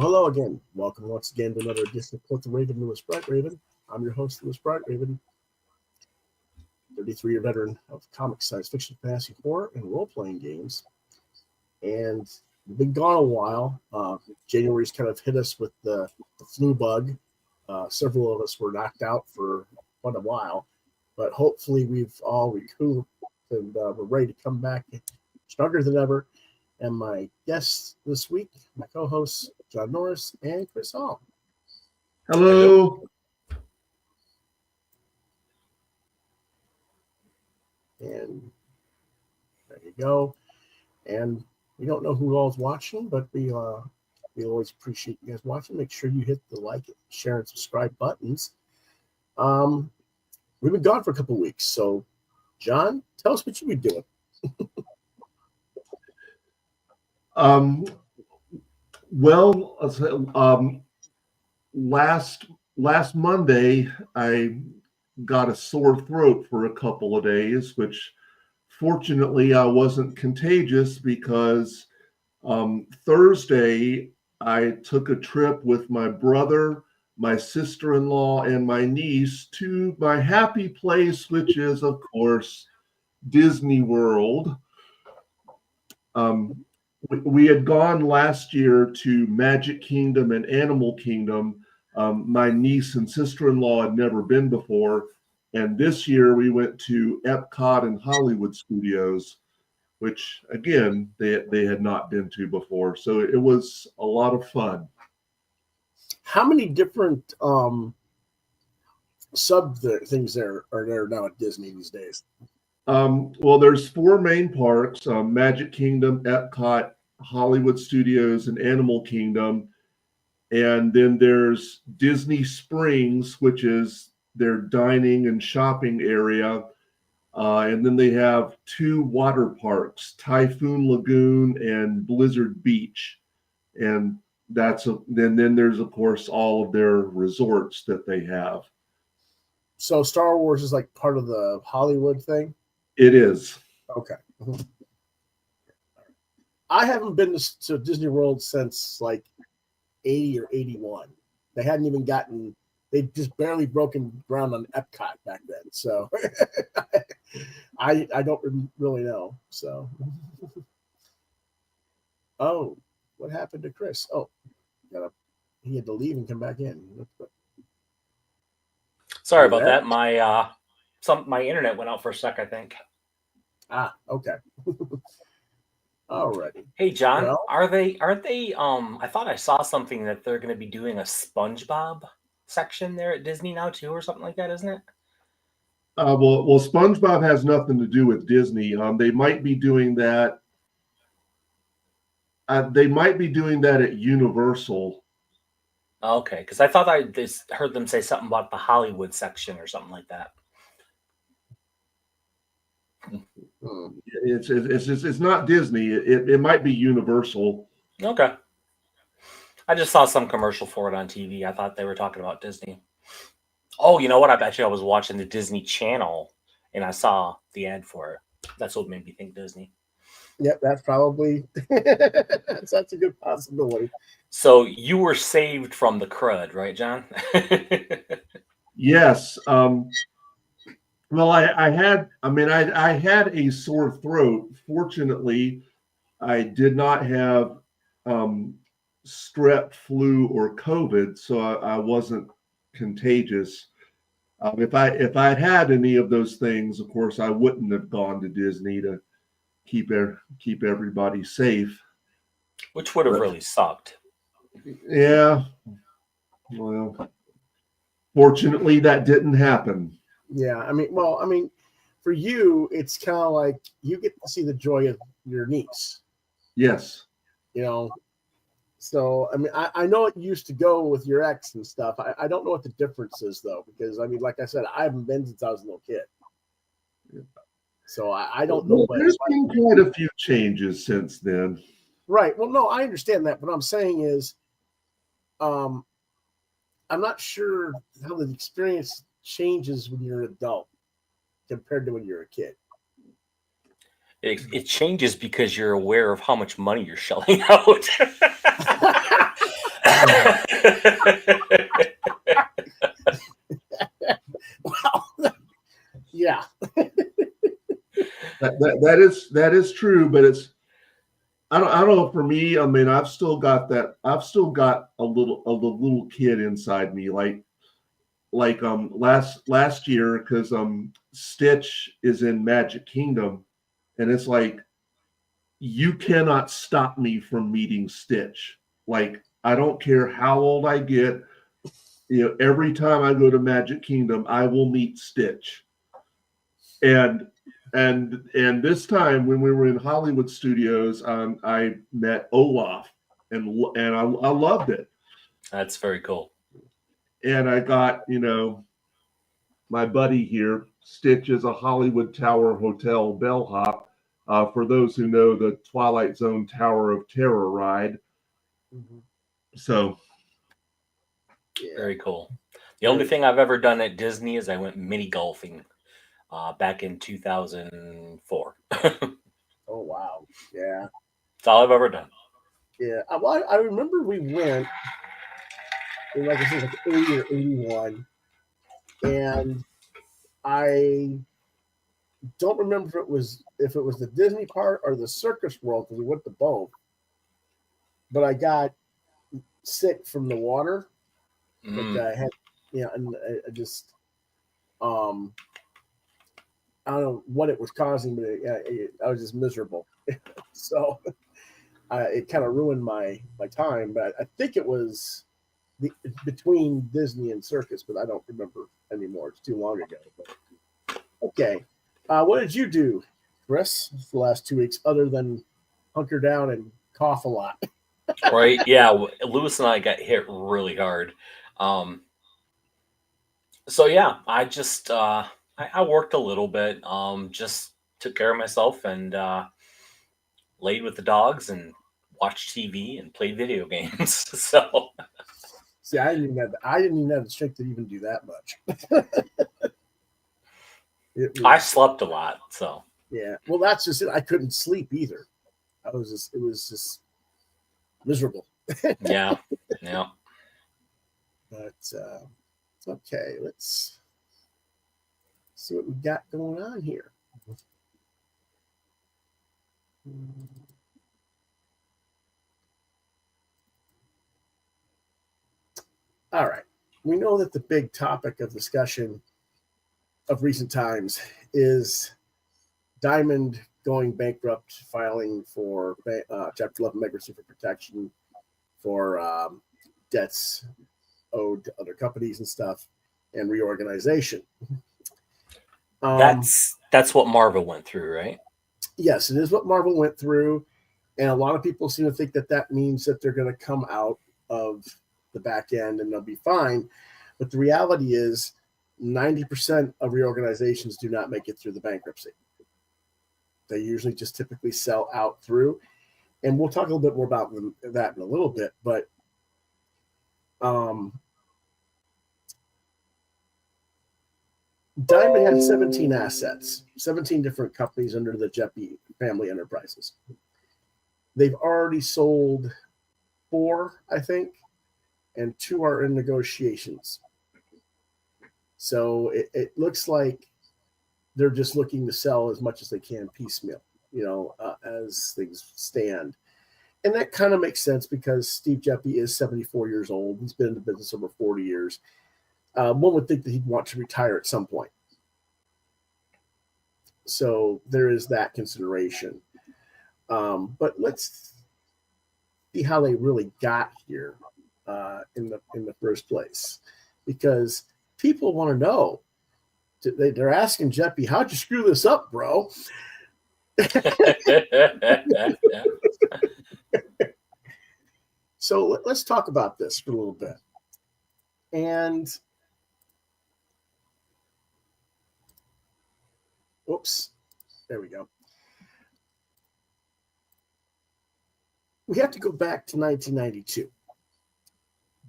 Hello again. Welcome once again to another edition of Quoth the Raven, Lewis Bright Raven. I'm your host, Lewis Bright Raven, 33-year veteran of comic, science fiction, fantasy, horror, and role-playing games. And we've been gone a while. January's kind of hit us with the flu bug. Several of us were knocked out for quite a while, but hopefully we've all recouped and we're ready to come back stronger than ever. And my guests this week, my co-hosts, John Norris and Chris Hall. Hello. And there you go. And we don't know who all's watching, but we always appreciate you guys watching. Make sure you hit the like, share, and subscribe buttons. We've been gone for a couple of weeks, so John, tell us what you've been doing. Last Monday, I got a sore throat for a couple of days, which fortunately I wasn't contagious because Thursday I took a trip with my brother, my sister-in-law, and my niece to my happy place, which is, of course, Disney World. We had gone last year to Magic Kingdom and Animal Kingdom. My niece and sister-in-law had never been before. And this year we went to Epcot and Hollywood Studios, which, again, they had not been to before. So it was a lot of fun. How many different things are there now at Disney these days? Well, there's 4 main parks, Magic Kingdom, Epcot, Hollywood Studios, and Animal Kingdom. And then there's Disney Springs, which is their dining and shopping area. And then they have 2 water parks, Typhoon Lagoon and Blizzard Beach. And then there's, of course, all of their resorts that they have. So Star Wars is like part of the Hollywood thing? It is. Okay. I haven't been to Disney World since like 80 or 81. They hadn't even they just barely broken ground on Epcot back then. So I don't really know. So, oh, what happened to Chris? Oh, he had to leave and come back in. Sorry about that. My internet went out for a sec, I think. Okay. Alrighty. Hey John, aren't they I thought I saw something that they're going to be doing a SpongeBob section there at Disney now too, or something like that, isn't it? Well, SpongeBob has nothing to do with Disney. They might be doing that. They might be doing that at Universal. Okay, because I thought I just heard them say something about the Hollywood section or something like that. It's not Disney. It might be Universal. Okay. I just saw some commercial for it on TV. I thought they were talking about Disney. Oh, you know what? I was watching the Disney Channel and I saw the ad for it. That's what made me think Disney. Yep, that's probably that's a good possibility. So you were saved from the crud, right, John? Yes. Well, I had a sore throat. Fortunately, I did not have strep, flu, or COVID, so I wasn't contagious. If I'd had any of those things, of course, I wouldn't have gone to Disney to keep everybody safe. Which would have really sucked. Yeah. Well, fortunately, that didn't happen. Yeah, I mean, for you, it's kind of like you get to see the joy of your niece. Yes. So, I mean, I know it used to go with your ex and stuff. I don't know what the difference is, though, because, I mean, like I said, I haven't been since I was a little kid. So I don't know. There's been quite a few changes since then. Right. Well, no, I understand that. But what I'm saying is, I'm not sure how the experience changes when you're an adult compared to when you're a kid. It changes because you're aware of how much money you're shelling out. Well, yeah. That is true, but it's I don't know. For me, I mean, I've still got a little kid inside me, like last year, because Stitch is in Magic Kingdom, and it's like you cannot stop me from meeting Stitch. Like, I don't care how old I get, every time I go to Magic Kingdom, I will meet Stitch. And this time when we were in Hollywood Studios, I met Olaf, and I loved it. That's very cool. And I got, my buddy here, Stitch is a Hollywood Tower Hotel bellhop. For those who know the Twilight Zone Tower of Terror ride. Mm-hmm. So. Yeah. Very cool. The only thing I've ever done at Disney is I went mini golfing back in 2004. Oh, wow. Yeah. That's all I've ever done. Yeah. I remember we went, like I said, like 80 or 81. And I don't remember if it was the Disney part or the Circus World, because we went to both. But I got sick from the water. Like I had, and I just, I don't know what it was causing, but I was just miserable. So it kind of ruined my time. But I think it was between Disney and Circus, but I don't remember anymore. It's too long ago. But okay, what did you do, Chris, for the last 2 weeks, other than hunker down and cough a lot? Right? Yeah, Lewis and I got hit really hard. So yeah, I just I worked a little bit, just took care of myself and laid with the dogs and watched TV and played video games. So See, I didn't even have the strength to even do that much. I slept a lot. So yeah, well, that's just it. I couldn't sleep either. It was just miserable. yeah. But okay, let's see what we got going on here. All right. We know that the big topic of discussion of recent times is Diamond going bankrupt, filing for Chapter 11 bankruptcy for protection for debts owed to other companies and stuff, and reorganization. That's what Marvel went through, right? Yes, it is what Marvel went through, and a lot of people seem to think that means that they're going to come out of the back end and they'll be fine. But the reality is 90% of reorganizations do not make it through the bankruptcy. They usually just typically sell out through. And we'll talk a little bit more about that in a little bit. But Diamond has 17 assets, 17 different companies under the Jeppy family enterprises. They've already sold 4, I think, and 2 are in negotiations. So it looks like they're just looking to sell as much as they can piecemeal, as things stand. And that kind of makes sense because Steve Jeppy is 74 years old. He's been in the business over 40 years. One would think that he'd want to retire at some point. So there is that consideration. But let's see how they really got here in the first place, because people want to know. They're asking Jeppy, "How'd you screw this up, bro?" So let's talk about this for a little bit. And oops, there we go. We have to go back to 1992.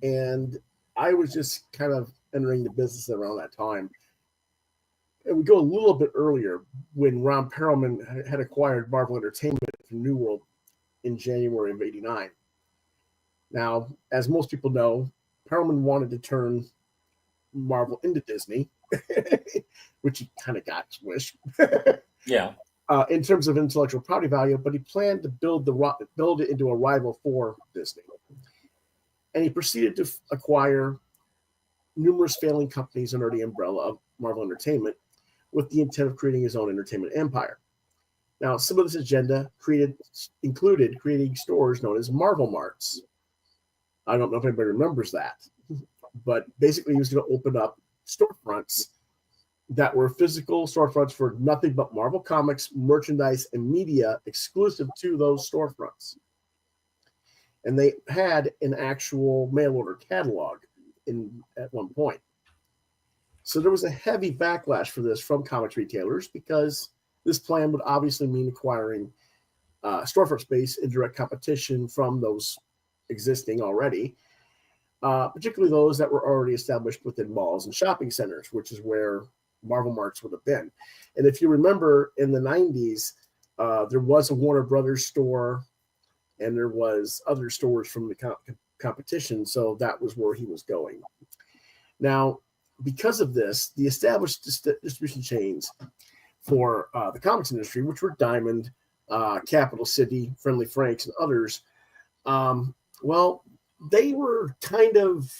And I was just kind of entering the business around that time. And we go a little bit earlier when Ron Perlman had acquired Marvel Entertainment from New World in January of '89. Now, as most people know, Perelman wanted to turn Marvel into Disney, which he kind of got his wish. Yeah. In terms of intellectual property value, but he planned to build it into a rival for Disney. And he proceeded to acquire numerous failing companies under the umbrella of Marvel Entertainment with the intent of creating his own entertainment empire. Now, some of this agenda included creating stores known as Marvel Marts. I don't know if anybody remembers that, but basically he was going to open up storefronts that were physical storefronts for nothing but Marvel Comics, merchandise, and media exclusive to those storefronts. And they had an actual mail order catalog at one point. So there was a heavy backlash for this from comics retailers because this plan would obviously mean acquiring storefront space in direct competition from those existing already, particularly those that were already established within malls and shopping centers, which is where Marvel Marts would have been. And if you remember, in the 90s, there was a Warner Brothers store, and there was other stores from the competition, so that was where he was going. Now, because of this, the established distribution chains for the comics industry, which were Diamond, Capital City, Friendly Franks, and others, well, they were kind of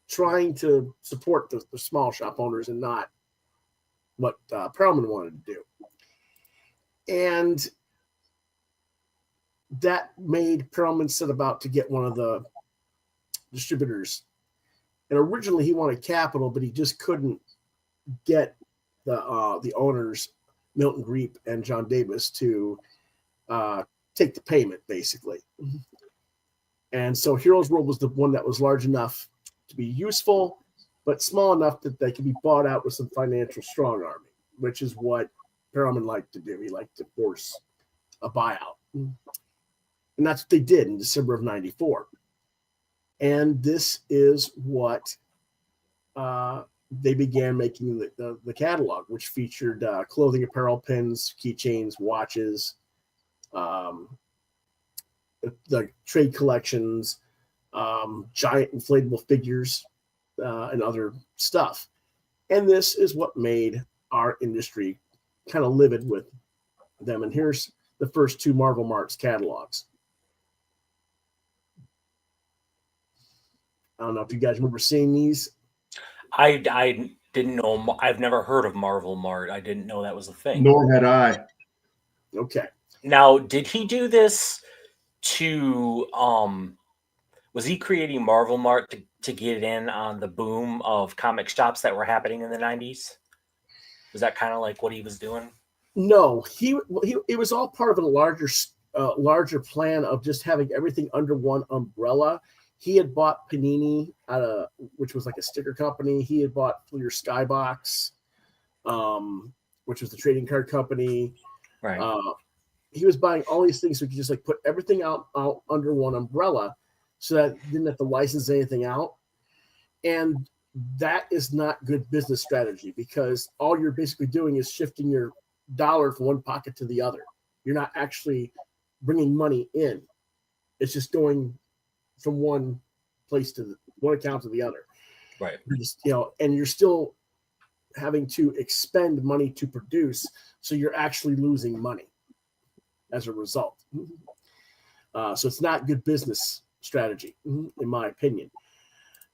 trying to support the small shop owners and not what Perelman wanted to do. And that made Perelman set about to get one of the distributors. And originally he wanted Capital, but he just couldn't get the owners, Milton Greep and John Davis, to take the payment, basically. And so Heroes World was the one that was large enough to be useful, but small enough that they could be bought out with some financial strong arming, which is what Perelman liked to do. He liked to force a buyout. And that's what they did in December of 94. And this is what they began making the catalog, which featured clothing, apparel, pins, keychains, watches, the trade collections, giant inflatable figures, and other stuff. And this is what made our industry kind of livid with them. And here's the first two Marvel Marts catalogs. I don't know if you guys remember seeing these. I didn't know. I've never heard of Marvel Mart. I didn't know that was a thing. Nor had I. Okay. Now, did he do this to was he creating Marvel Mart to get in on the boom of comic shops that were happening in the 90s? Was that kind of like what he was doing? No, it was all part of a larger plan of just having everything under one umbrella. He had bought Panini, which was like a sticker company. He had bought Fleer Skybox, which was the trading card company. Right. He was buying all these things so he could just like put everything out under one umbrella so that he didn't have to license anything out. And that is not good business strategy because all you're basically doing is shifting your dollar from one pocket to the other. You're not actually bringing money in. It's just going from one place to one account to the other. Right. And you're still having to expend money to produce, so you're actually losing money as a result. So it's not good business strategy, in my opinion.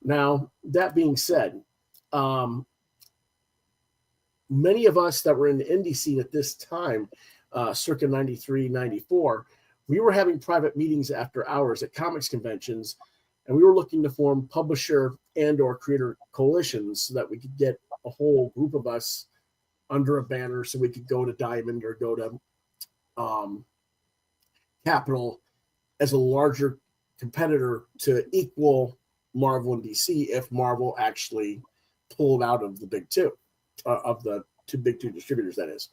Now, that being said, many of us that were in the indie scene at this time, circa 93, 94, we were having private meetings after hours at comics conventions, and we were looking to form publisher and or creator coalitions so that we could get a whole group of us under a banner so we could go to Diamond or go to Capital as a larger competitor to equal Marvel and DC if Marvel actually pulled out of the big two, of the big two distributors, that is.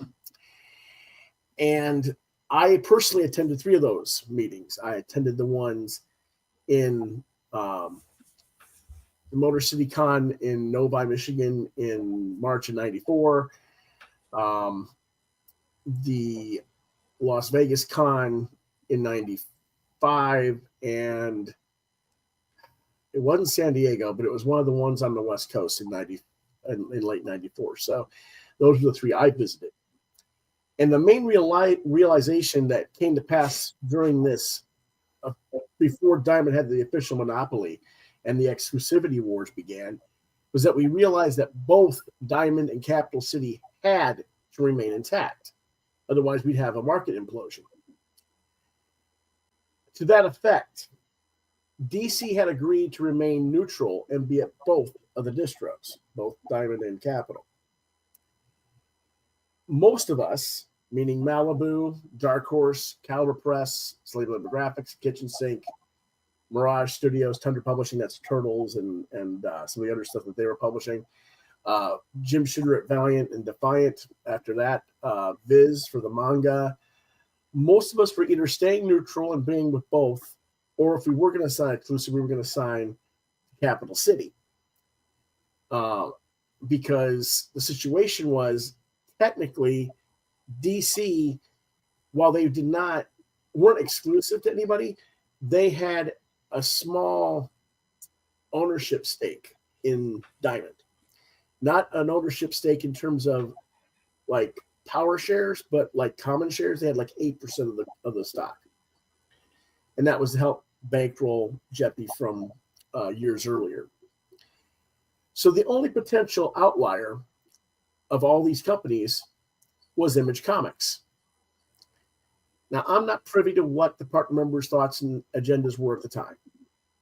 And I personally attended 3 of those meetings. I attended the ones in the Motor City Con in Novi, Michigan in March of 94, the Las Vegas Con in 95, and it wasn't San Diego, but it was one of the ones on the West Coast in late '94. So those were the three I visited. And the main realization that came to pass during this, before Diamond had the official monopoly and the exclusivity wars began, was that we realized that both Diamond and Capital City had to remain intact. Otherwise, we'd have a market implosion. To that effect, DC had agreed to remain neutral and be at both of the distros, both Diamond and Capital. Most of us, meaning Malibu, Dark Horse, Caliber Press, Slave Labor Graphics, Kitchen Sink, Mirage Studios, Tundra Publishing, that's Turtles, and some of the other stuff that they were publishing. Jim Shooter at Valiant and Defiant after that. Viz for the manga. Most of us were either staying neutral and being with both, or if we were going to sign exclusive, we were going to sign Capital City. Because the situation was, technically, DC, while they weren't exclusive to anybody, they had a small ownership stake in Diamond. Not an ownership stake in terms of like power shares, but like common shares. They had like 8% of the stock. And that was to help bankroll Jeppy from years earlier. So the only potential outlier of all these companies was Image Comics. Now, I'm not privy to what the partner members' thoughts and agendas were at the time.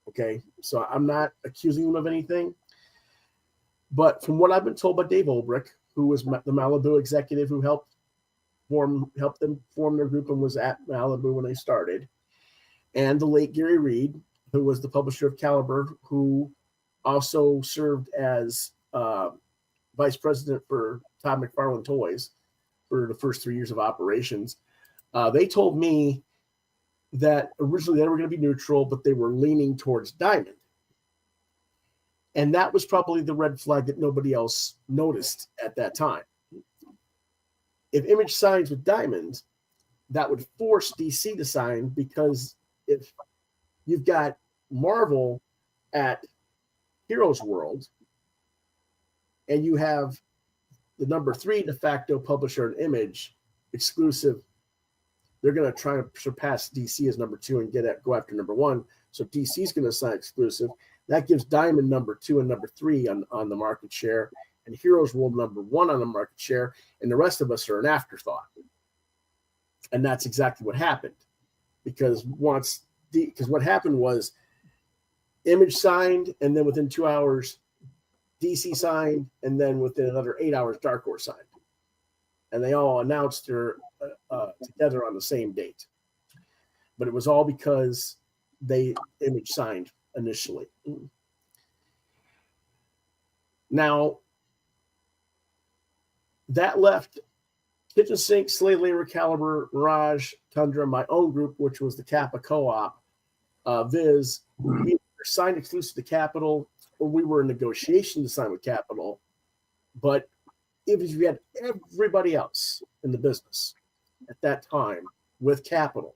Okay, so I'm not accusing them of anything. But from what I've been told by Dave Olbrich, who was the Malibu executive who helped them form their group and was at Malibu when they started, and the late Gary Reed, who was the publisher of Caliber, who also served as vice president for Todd McFarlane Toys for the first 3 years of operations. They told me that originally they were going to be neutral, but they were leaning towards Diamond. And that was probably the red flag that nobody else noticed at that time. If Image signs with Diamond, that would force DC to sign, because if you've got Marvel at Heroes World and you have the number 3 de facto publisher in Image exclusive, they're going to try to surpass DC as number 2 and go after number 1. So DC's going to sign exclusive. That gives Diamond number 2 and number 3 on the market share, and Heroes World number 1 on the market share, and the rest of us are an afterthought. And that's exactly what happened, because what happened was Image signed, and then within 2 hours, DC signed, and then within another 8 hours, Dark Horse signed. And they all announced their together on the same date. But it was all because Image signed initially. Now, that left Kitchen Sink, Slave Labor, Caliber, Mirage, Tundra, my own group, which was the Kappa Co-op, Viz. We were signed exclusive to Capital, or we were in negotiation to sign with Capital. But if you had everybody else in the business at that time with Capital,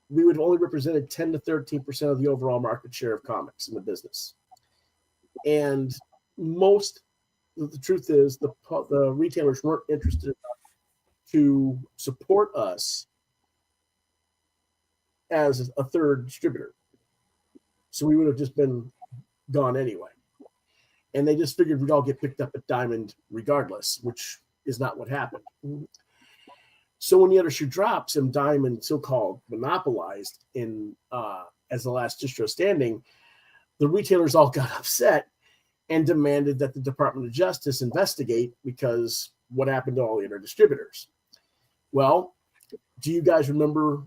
we would have only represented 10 to 13% of the overall market share of comics in the business. And the truth is, the retailers weren't interested enough to support us as a third distributor. So we would have just been gone anyway. And they just figured we'd all get picked up at Diamond regardless, which is not what happened. So when the other shoe drops and Diamond so-called monopolized as the last distro standing, the retailers all got upset and demanded that the Department of Justice investigate, because what happened to all the other distributors? Well, do you guys remember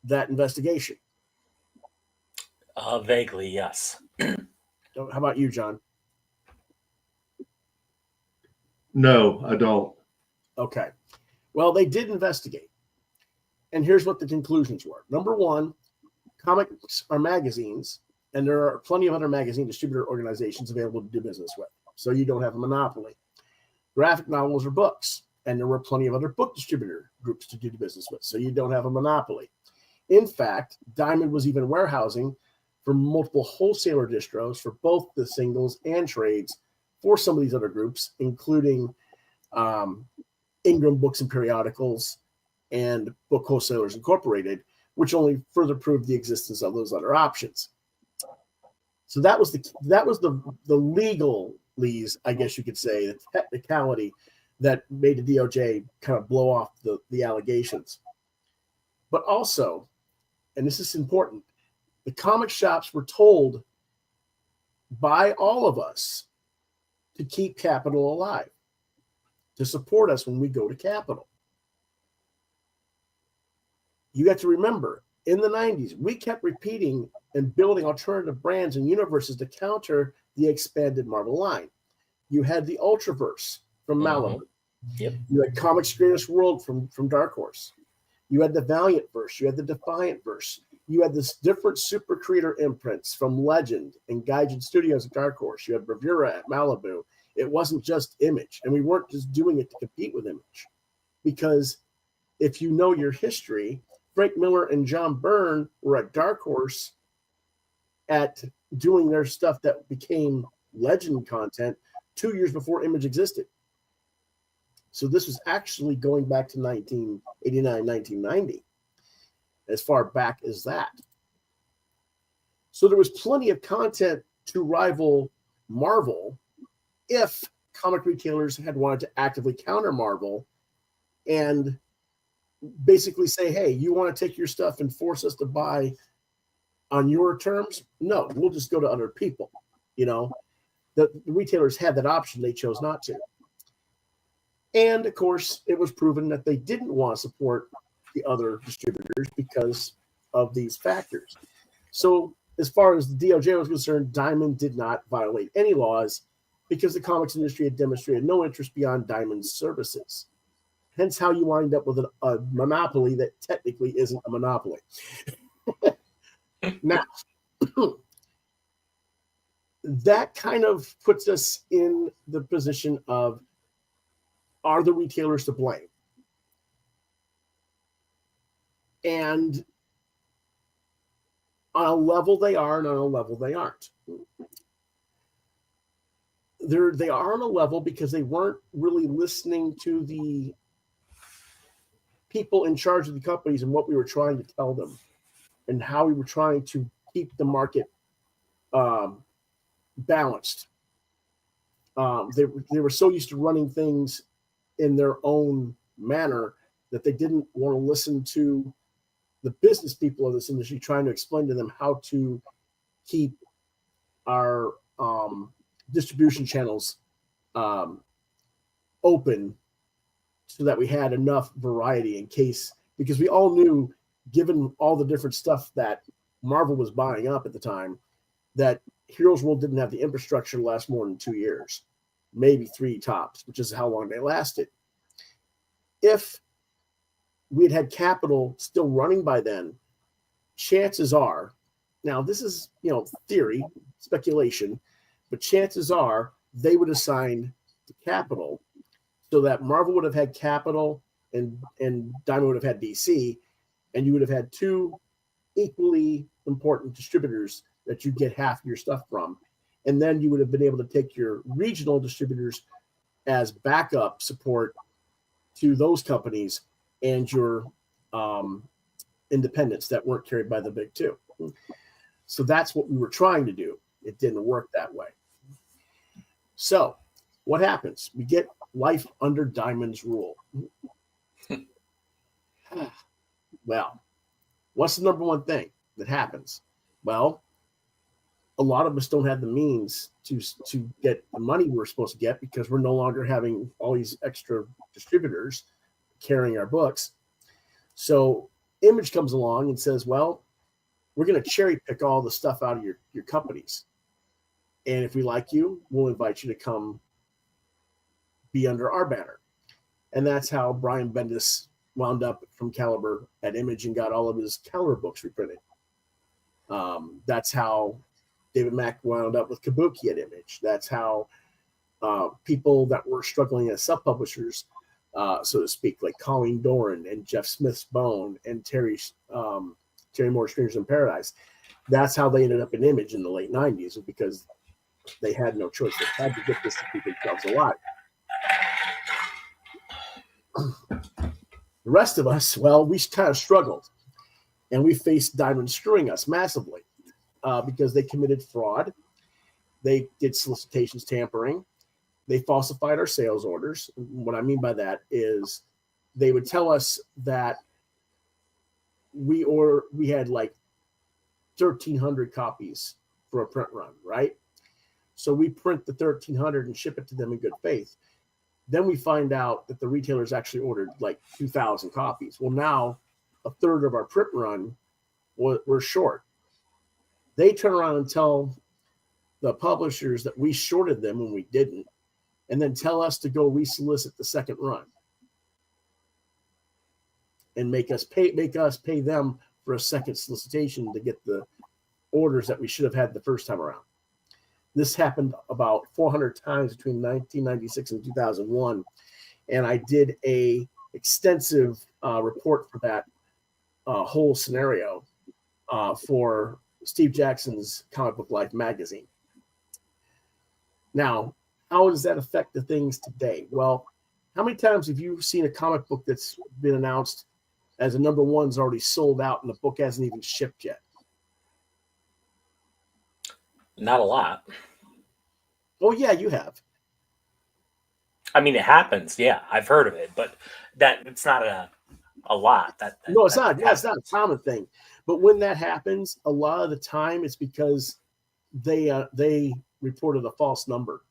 that investigation? Vaguely, yes. How about you, John? No, I don't. Okay. Well, they did investigate. And here's what the conclusions were. Number one, comics are magazines, and there are plenty of other magazine distributor organizations available to do business with. So you don't have a monopoly. Graphic novels are books, and there were plenty of other book distributor groups to do business with. So you don't have a monopoly. In fact, Diamond was even warehousing for multiple wholesaler distros for both the singles and trades for some of these other groups, including Ingram Books and Periodicals and Book Wholesalers Incorporated, which only further proved the existence of those other options. So that was the legalese, I guess you could say, the technicality that made the DOJ kind of blow off the allegations. But also, and this is important, the comic shops were told by all of us to keep Capital alive, to support us when we go to Capital. You have to remember, in the 90s, we kept repeating and building alternative brands and universes to counter the expanded Marvel line. You had the Ultraverse from Malibu. Yep. You had Comics Greatest World from Dark Horse. You had the Valiant verse. You had the Defiant verse. You had this different super creator imprints from Legend and Gaijin Studios at Dark Horse. You had Bravura at Malibu. It wasn't just Image, and we weren't just doing it to compete with Image, because if you know your history, Frank Miller and John Byrne were at Dark Horse at doing their stuff that became Legend content 2 years before Image existed. So this was actually going back to 1989, 1990, as far back as that. So there was plenty of content to rival Marvel if comic retailers had wanted to actively counter Marvel and basically say, hey, you want to take your stuff and force us to buy on your terms? No, we'll just go to other people. You know, the retailers had that option. They chose not to. And of course, it was proven that they didn't want to support the other distributors because of these factors. So as far as the DOJ was concerned, Diamond did not violate any laws because the comics industry had demonstrated no interest beyond Diamond's services. Hence how you wind up with a monopoly that technically isn't a monopoly. Now, that kind of puts us in the position of, are the retailers to blame? And on a level they are, and on a level they aren't. They are on a level because they weren't really listening to the people in charge of the companies and what we were trying to tell them and how we were trying to keep the market balanced. They were so used to running things in their own manner that they didn't want to listen to the business people of this industry trying to explain to them how to keep our distribution channels open so that we had enough variety in case, because we all knew, given all the different stuff that Marvel was buying up at the time, that Heroes World didn't have the infrastructure to last more than 2 years, maybe 3 tops, which is how long they lasted. If we had Capital still running by then, chances are, now this is, theory, speculation, but chances are they would have signed to Capital so that Marvel would have had Capital and Diamond would have had DC, and you would have had 2 equally important distributors that you get half your stuff from. And then you would have been able to take your regional distributors as backup support to those companies and your independents that weren't carried by the big 2. So that's what we were trying to do. It didn't work that way. So what happens? We get life under Diamond's rule. Well, what's the number one thing that happens? Well, a lot of us don't have the means to get the money we're supposed to get because we're no longer having all these extra distributors carrying our books. So Image comes along and says, well, we're going to cherry pick all the stuff out of your companies. And if we like you, we'll invite you to come be under our banner. And that's how Brian Bendis wound up from Caliber at Image and got all of his Caliber books reprinted. That's how David Mack wound up with Kabuki at Image. That's how people that were struggling as sub-publishers, so to speak, like Colleen Doran and Jeff Smith's Bone and Terry Terry Moore Strangers in Paradise. That's how they ended up in Image in the late 90s, because they had no choice. They had to get this to keep themselves alive. The rest of us, well, we kind of struggled, and we faced Diamond suing us massively because they committed fraud. They did solicitations tampering. They falsified our sales orders. What I mean by that is they would tell us that we had like 1,300 copies for a print run, right? So we print the 1,300 and ship it to them in good faith. Then we find out that the retailers actually ordered like 2,000 copies. Well, now a third of our print run we're short. They turn around and tell the publishers that we shorted them when we didn't, and then tell us to go resolicit the second run and make us pay them for a second solicitation to get the orders that we should have had the first time around. This happened about 400 times between 1996 and 2001, and I did a extensive report for that whole scenario for Steve Jackson's Comic Book Life magazine. Now, how does that affect the things today? Well, how many times have you seen a comic book that's been announced as a number one's already sold out and the book hasn't even shipped yet? Not a lot. Oh, yeah, you have. I mean, it happens. Yeah, I've heard of it, but it's not a lot. No, it's not. Yeah, it's not a common thing. But when that happens, a lot of the time it's because they reported a false number.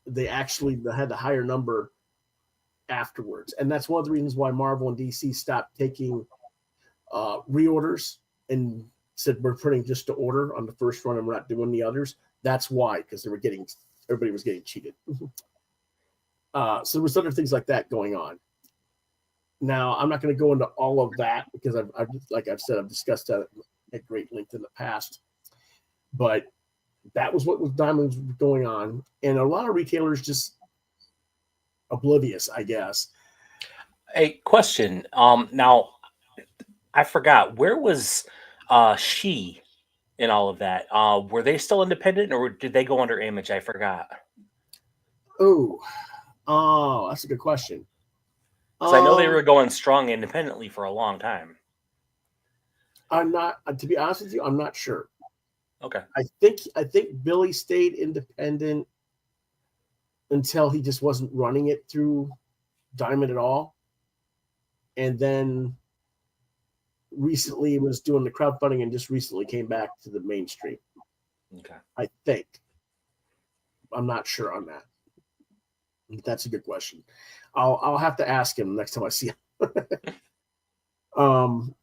They actually had the higher number afterwards, and that's one of the reasons why Marvel and DC stopped taking reorders and said we're printing just to order on the first run and we're not doing the others. That's why, because everybody was getting cheated. So there was other things like that going on. Now, I'm not going to go into all of that because I've discussed that at great length in the past. But that was what was Diamond's going on, and a lot of retailers just oblivious, I guess. A question. Now, I forgot, where was She in all of that? Were they still independent, or did they go under Image? I forgot. Oh, that's a good question. Because I know they were going strong independently for a long time. I'm not, to be honest with you, I'm not sure. Okay. I think Billy stayed independent until he just wasn't running it through Diamond at all. And then recently was doing the crowdfunding and just recently came back to the mainstream. Okay. I think. I'm not sure on that. That's a good question. I'll have to ask him next time I see him.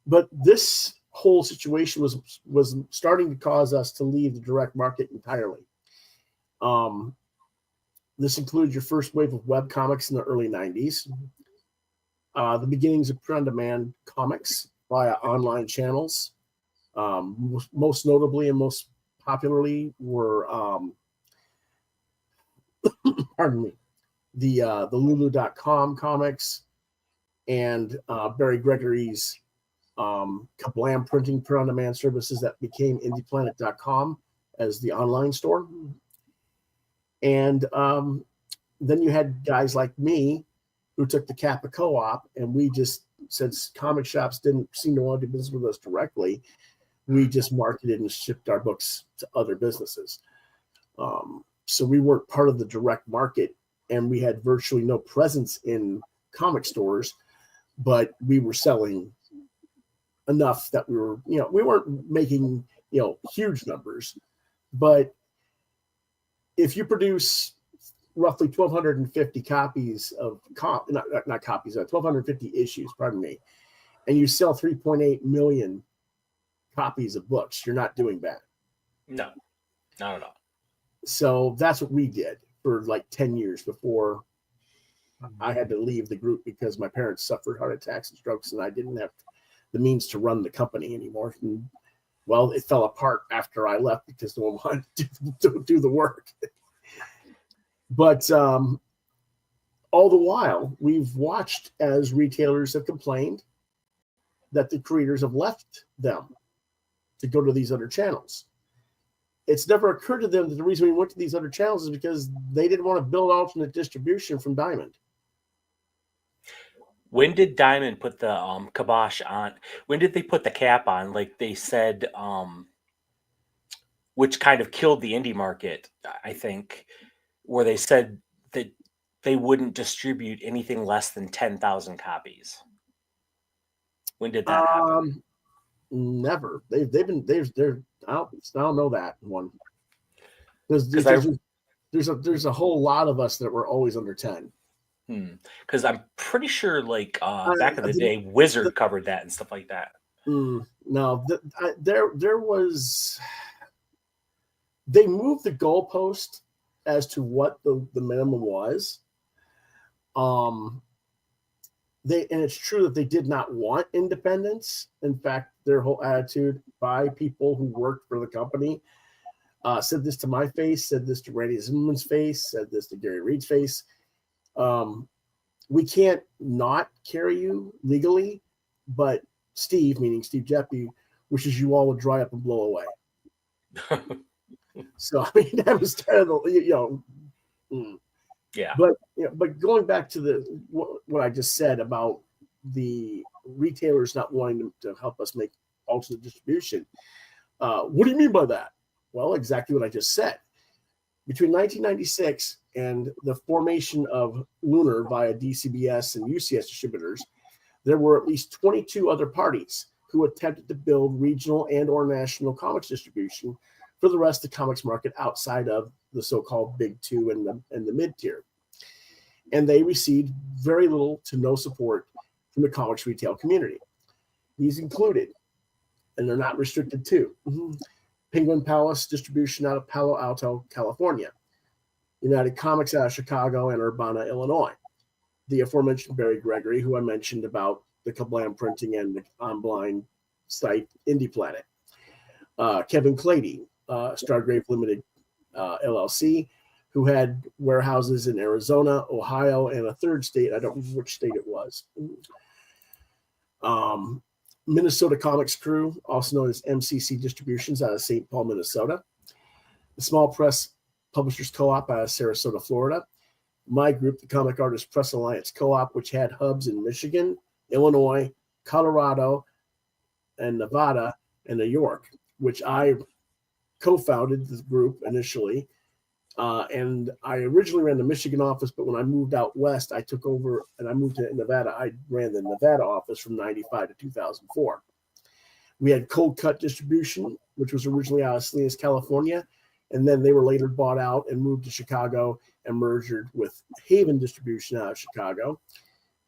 But this whole situation was starting to cause us to leave the direct market entirely. This included your first wave of web comics in the early 90s, the beginnings of print-on-demand comics via online channels. Most notably and most popularly were pardon me, the Lulu.com comics and Barry Gregory's Kablam printing print-on-demand services that became IndiePlanet.com as the online store. And then you had guys like me who took the Kappa Co-op, and we just, since comic shops didn't seem to want to do business with us directly, we just marketed and shipped our books to other businesses. So we weren't part of the direct market, and we had virtually no presence in comic stores, but we were selling enough that we weren't making, huge numbers. But if you produce roughly 1,250 copies of not copies, 1,250 issues, pardon me, and you sell 3.8 million copies of books, you're not doing bad. No, not at all. So that's what we did for like 10 years before I had to leave the group because my parents suffered heart attacks and strokes, and I didn't have the means to run the company anymore. And, well, it fell apart after I left because no one wanted to do the work. But all the while, we've watched as retailers have complained that the creators have left them to go to these other channels. It's never occurred to them that the reason we went to these other channels is because they didn't want to build alternate distribution from Diamond. When did Diamond put the kibosh on? When did they put the cap on? Like they said, which kind of killed the indie market, I think, where they said that they wouldn't distribute anything less than 10,000 copies. When did that happen? Never. They're I don't know that one. There's a whole lot of us that were always under 10. Because I'm pretty sure, like back in the day, Wizard covered that and stuff like that. No, there was. They moved the goalpost as to what the minimum was. And it's true that they did not want independence. In fact, their whole attitude by people who worked for the company said this to my face, said this to Randy Zimmerman's face, said this to Gary Reed's face. We can't not carry you legally, but Steve, meaning Steve Jeppy, wishes you all would dry up and blow away. So I mean, that was kind of Yeah. But going back to what I just said about the retailers not wanting to help us make alternate distribution, what do you mean by that? Well, exactly what I just said. Between 1996 and the formation of Lunar via DCBS and UCS distributors, there were at least 22 other parties who attempted to build regional and or national comics distribution for the rest of the comics market outside of the so-called big two and the mid-tier. And they received very little to no support from the comics retail community. These included, and they're not restricted to, Penguin Palace distribution out of Palo Alto, California, United Comics out of Chicago and Urbana, Illinois, the aforementioned Barry Gregory, who I mentioned about the Kablam printing and the online site Indie Planet, Kevin Clady, Stargrave Limited LLC, who had warehouses in Arizona, Ohio, and a third state. I don't remember which state it was. Minnesota Comics Crew, also known as MCC Distributions out of St. Paul, Minnesota. The Small Press Publishers Co-op out of Sarasota, Florida. My group, the Comic Artists Press Alliance Co-op, which had hubs in Michigan, Illinois, Colorado, and Nevada, and New York, which I co-founded the group initially. And I originally ran the Michigan office, but when I moved out west, I took over and I moved to Nevada. I ran the Nevada office from 95 to 2004. We had Cold Cut Distribution, which was originally out of Salinas, California. And then they were later bought out and moved to Chicago and merged with Haven Distribution out of Chicago.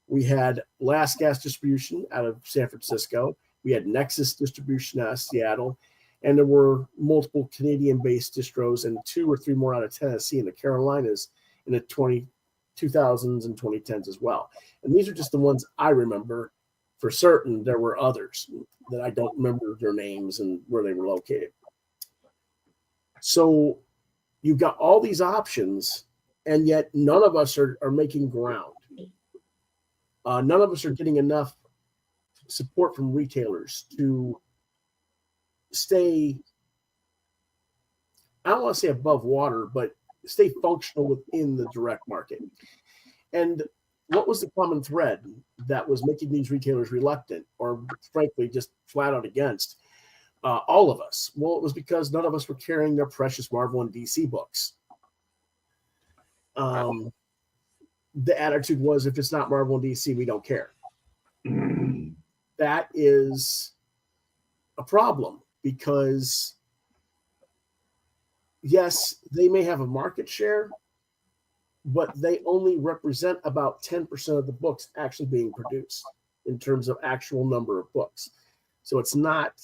We had Last Gas Distribution out of San Francisco. We had Nexus Distribution out of Seattle. And there were multiple Canadian-based distros and 2 or 3 more out of Tennessee and the Carolinas in the 2000s and 2010s as well. And these are just the ones I remember. For certain, there were others that I don't remember their names and where they were located. So you've got all these options, and yet none of us are making ground. None of us are getting enough support from retailers to stay, I don't want to say above water, but stay functional within the direct market. And what was the common thread that was making these retailers reluctant or frankly just flat out against all of us? Well, it was because none of us were carrying their precious Marvel and DC books. The attitude was, if it's not Marvel and DC, we don't care. That is a problem. Because, yes, they may have a market share, but they only represent about 10% of the books actually being produced in terms of actual number of books. So it's not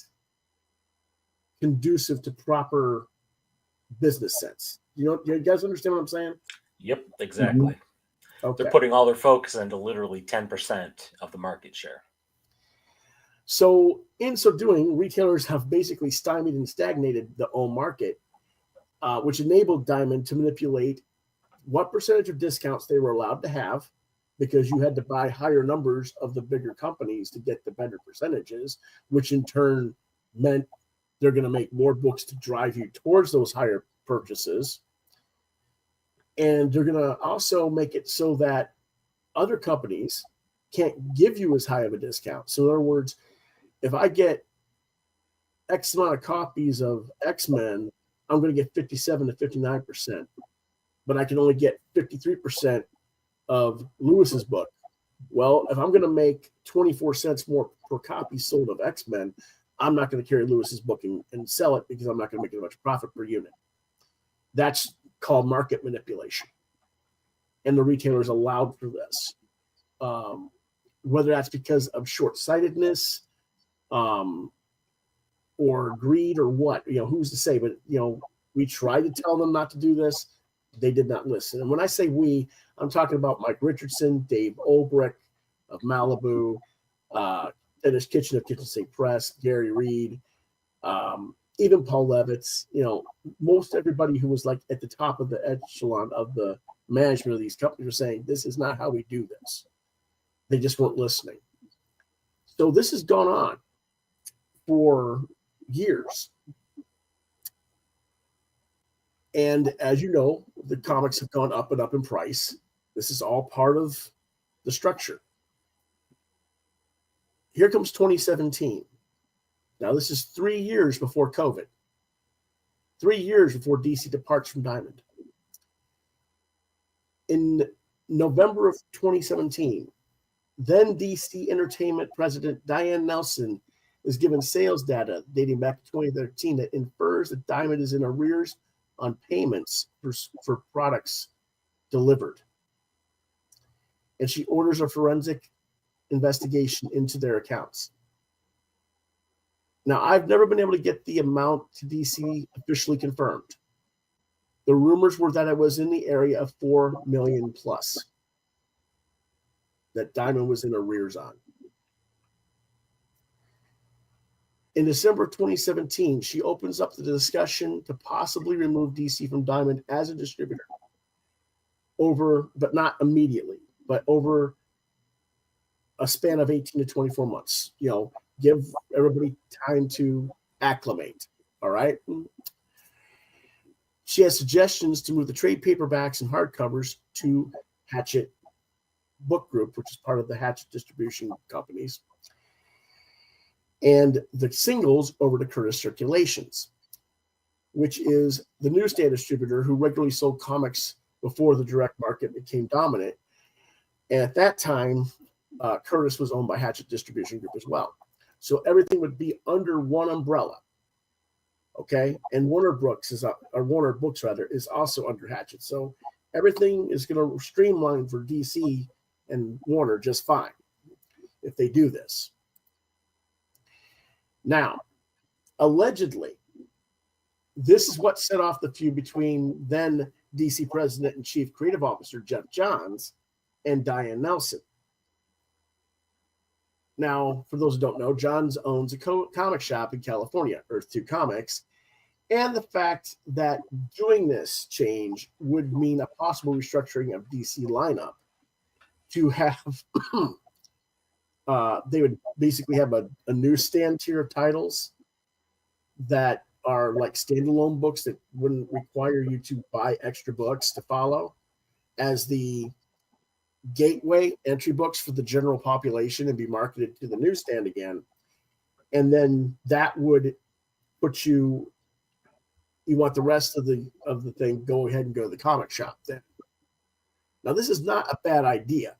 conducive to proper business sense. You guys understand what I'm saying? Yep, exactly. Okay. They're putting all their focus into literally 10% of the market share. So in so doing, retailers have basically stymied and stagnated the own market, which enabled Diamond to manipulate what percentage of discounts they were allowed to have because you had to buy higher numbers of the bigger companies to get the better percentages, which in turn meant they're going to make more books to drive you towards those higher purchases. And they're going to also make it so that other companies can't give you as high of a discount. So in other words, if I get X amount of copies of X-Men, I'm going to get 57 to 59%, but I can only get 53% of Lewis's book. Well, if I'm going to make 24 cents more per copy sold of X-Men, I'm not going to carry Lewis's book and sell it because I'm not going to make as much profit per unit. That's called market manipulation. And the retailers allowed for this. Whether that's because of short-sightedness or greed or what, who's to say? But, we tried to tell them not to do this. They did not listen. And when I say we, I'm talking about Mike Richardson, Dave Olbrich of Malibu, Dennis Kitchen of Kitchen Sink Press, Gary Reed, even Paul Levitz, most everybody who was like at the top of the echelon of the management of these companies were saying, this is not how we do this. They just weren't listening. So this has gone on for years. And as you know, the comics have gone up and up in price. This is all part of the structure. Here comes 2017. Now, this is 3 years before COVID. 3 years before DC departs from Diamond. In November of 2017, then DC Entertainment President Diane Nelson is given sales data dating back to 2013 that infers that Diamond is in arrears on payments for products delivered. And she orders a forensic investigation into their accounts. Now, I've never been able to get the amount to DC officially confirmed. The rumors were that it was in the area of 4 million plus that Diamond was in arrears on. In December 2017, she opens up the discussion to possibly remove DC from Diamond as a distributor but not immediately, but over a span of 18 to 24 months. Give everybody time to acclimate. All right. She has suggestions to move the trade paperbacks and hardcovers to Hachette Book Group, which is part of the Hachette distribution companies, and the singles over to Curtis Circulations, which is the newsstand distributor who regularly sold comics before the direct market became dominant. And at that time, Curtis was owned by Hachette Distribution Group as well. So everything would be under one umbrella. Okay. And Warner Books is also under Hachette. So everything is going to streamline for DC and Warner just fine if they do this. Now, allegedly, this is what set off the feud between then DC President and Chief Creative Officer Jeff Johns and Diane Nelson. Now, for those who don't know, Johns owns a comic shop in California, Earth 2 Comics, and the fact that doing this change would mean a possible restructuring of DC lineup to have they would basically have a newsstand tier of titles that are like standalone books that wouldn't require you to buy extra books to follow as the gateway entry books for the general population and be marketed to the newsstand again. And then that would put you want the rest of the thing, go ahead and go to the comic shop then. Now, this is not a bad idea,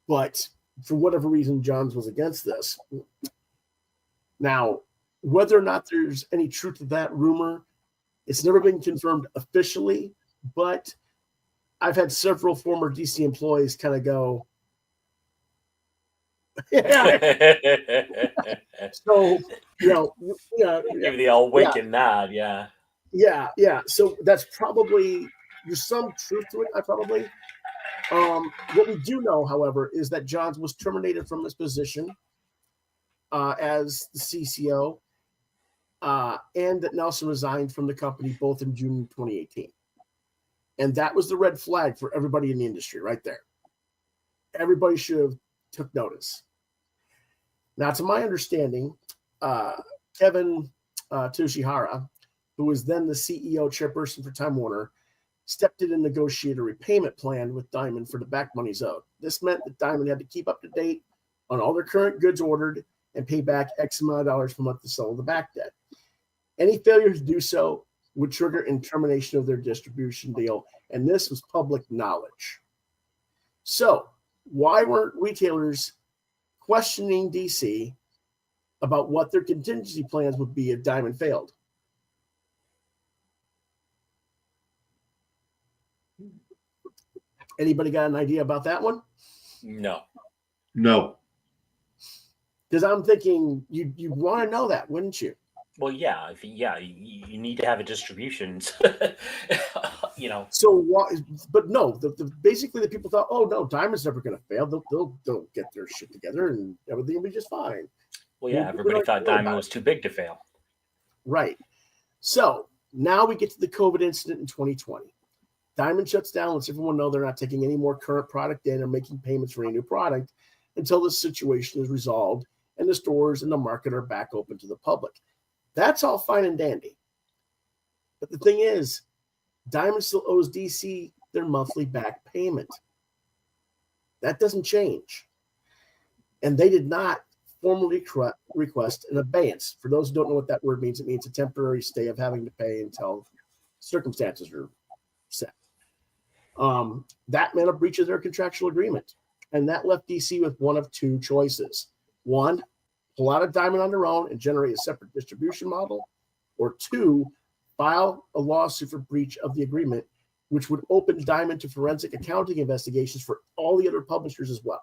but for whatever reason, Johns was against this. Now, whether or not there's any truth to that rumor, it's never been confirmed officially, but I've had several former DC employees kind of go, yeah. So, give the old wink and nod, yeah. Yeah. So that's probably, there's some truth to it, what we do know, however, is that Johns was terminated from his position as the CCO, and that Nelson resigned from the company both in June 2018. And that was the red flag for everybody in the industry right there. everybody should have took notice. Now, to my understanding, Kevin Toshihara, who was then the CEO chairperson for Time Warner, stepped in and negotiated a repayment plan with Diamond for the back monies owed. This meant that Diamond had to keep up to date on all their current goods ordered and pay back X amount of dollars per month to settle the back debt. Any failure to do so would trigger in termination of their distribution deal, and this was public knowledge. So, why weren't retailers questioning DC about what their contingency plans would be if Diamond failed? Anybody got an idea about that one? No. Because I'm thinking you want to know that, wouldn't you? Well, yeah. You need to have a distribution. So what? But no. Basically, the people thought, oh no, Diamond's never going to fail. They'll get their shit together and everything will be just fine. Well, yeah. Everybody thought Diamond was too big to fail. Right. So now we get to the COVID incident in 2020. Diamond shuts down, lets everyone know they're not taking any more current product in or making payments for any new product until the situation is resolved and the stores and the market are back open to the public. That's all fine and dandy. But the thing is, Diamond still owes DC their monthly back payment. That doesn't change. And they did not formally request an abeyance. For those who don't know what that word means, it means a temporary stay of having to pay until circumstances are set. That meant a breach of their contractual agreement. And that left DC with one of two choices. One, pull out of Diamond on their own and generate a separate distribution model. Or two, file a lawsuit for breach of the agreement, which would open Diamond to forensic accounting investigations for all the other publishers as well.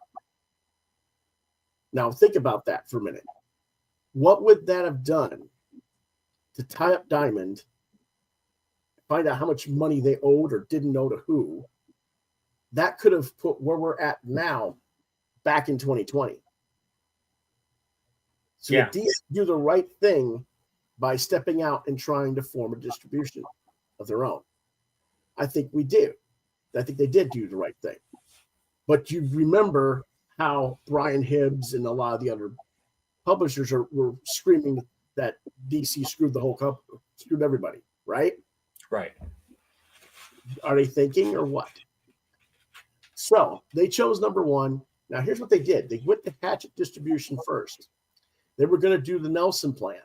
Now, think about that for a minute. What would that have done to tie up Diamond, find out how much money they owed or didn't owe to who? That could have put where we're at now back in 2020. So Yeah. DC do the right thing by stepping out and trying to form a distribution of their own. I think we do. I think they did do the right thing. But you remember how Brian Hibbs and a lot of the other publishers were screaming that DC screwed the whole company, screwed everybody, right? Right. Are they thinking or what? So they chose number one. Now here's what they did. They went to Hatchet Distribution first. They were going to do the Nelson plan.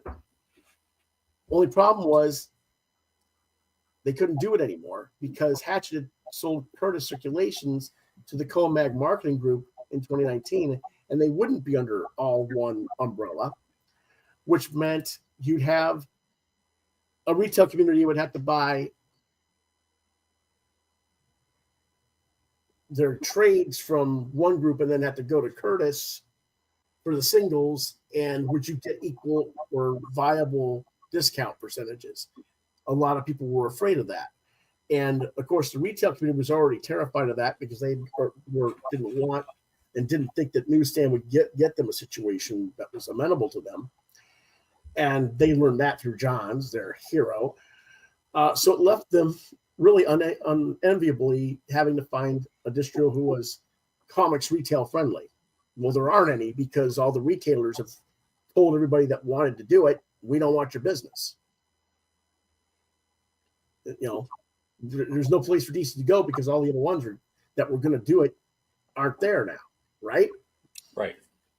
Only problem was they couldn't do it anymore because Hatchet had sold Curtis Circulations to the Co-Mag Marketing Group in 2019, and they wouldn't be under all one umbrella, which meant you'd have a retail community would have to buy their trades from one group and then have to go to Curtis for the singles, and would you get equal or viable discount percentages? A lot of people were afraid of that. And of course, the retail community was already terrified of that because they didn't want and didn't think that Newsstand would get them a situation that was amenable to them. And they learned that through Johns, their hero. So it left them really unenviably having to find a distro who was comics retail friendly. Well, there aren't any because all the retailers have told everybody that wanted to do it, we don't want your business. You know, there's no place for DC to go because all the other ones that were going to do it aren't there now, right?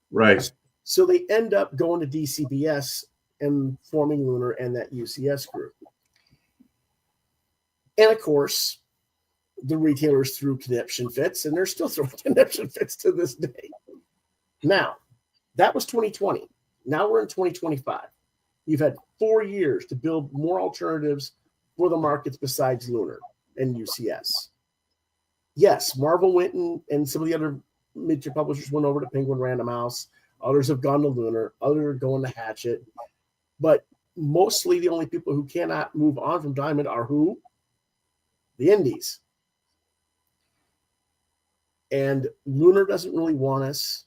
Right. So they end up going to DCBS and forming Lunar and that UCS group. And of course, the retailers threw conniption fits, and they're still throwing conniption fits to this day. Now, that was 2020. Now we're in 2025. You've had 4 years to build more alternatives for the markets besides Lunar and UCS. Yes, Marvel went and some of the other mid-tier publishers went over to Penguin Random House. Others have gone to Lunar. Others are going to Hatchet. But mostly the only people who cannot move on from Diamond are who? The indies. And Lunar doesn't really want us.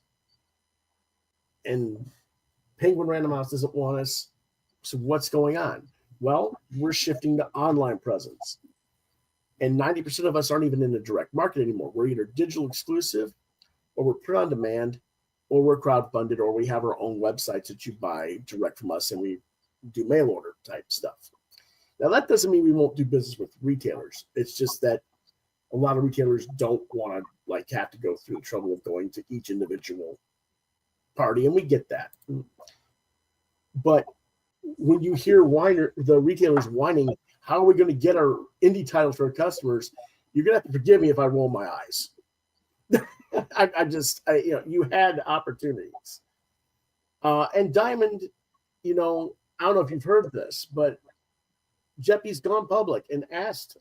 And Penguin Random House doesn't want us. So what's going on? Well, we're shifting to online presence. And 90% of us aren't even in the direct market anymore. We're either digital exclusive or we're print on demand, or we're crowdfunded, or we have our own websites that you buy direct from us and we do mail order type stuff. Now, that doesn't mean we won't do business with retailers. It's just that a lot of retailers don't want to like have to go through the trouble of going to each individual party, and we get that. But when you hear the retailers whining, how are we going to get our indie titles for our customers? You're going to have to forgive me if I roll my eyes. You had opportunities. And Diamond, I don't know if you've heard of this, but Jeppy's gone public and asked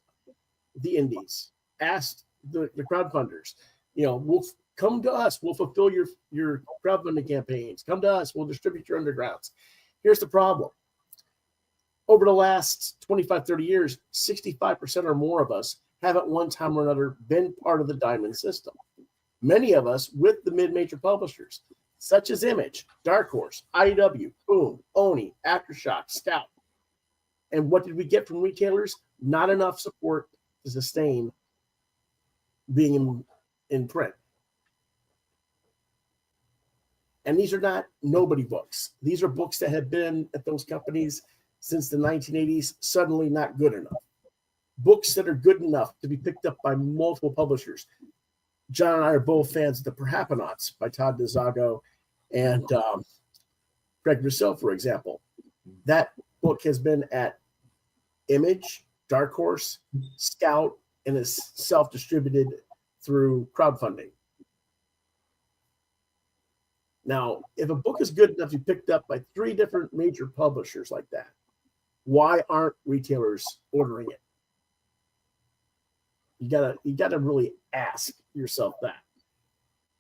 the indies, asked the crowdfunders, we'll come to us. We'll fulfill your crowdfunding campaigns. Come to us. We'll distribute your undergrounds. Here's the problem. Over the last 25, 30 years, 65% or more of us have at one time or another been part of the Diamond system. Many of us with the mid-major publishers, such as Image, Dark Horse, IDW, Boom, Oni, Aftershock, Scout. And what did we get from retailers? Not enough support to sustain being in print. And these are not nobody books. These are books that have been at those companies since the 1980s, suddenly not good enough. Books that are good enough to be picked up by multiple publishers. John and I are both fans of The Perhapanauts by Todd DeZago and Craig Rousseau, for example. That book has been at Image, Dark Horse, Scout, and is self-distributed through crowdfunding. Now, if a book is good enough to be picked up by 3 different major publishers like that, why aren't retailers ordering it? You gotta really ask yourself that.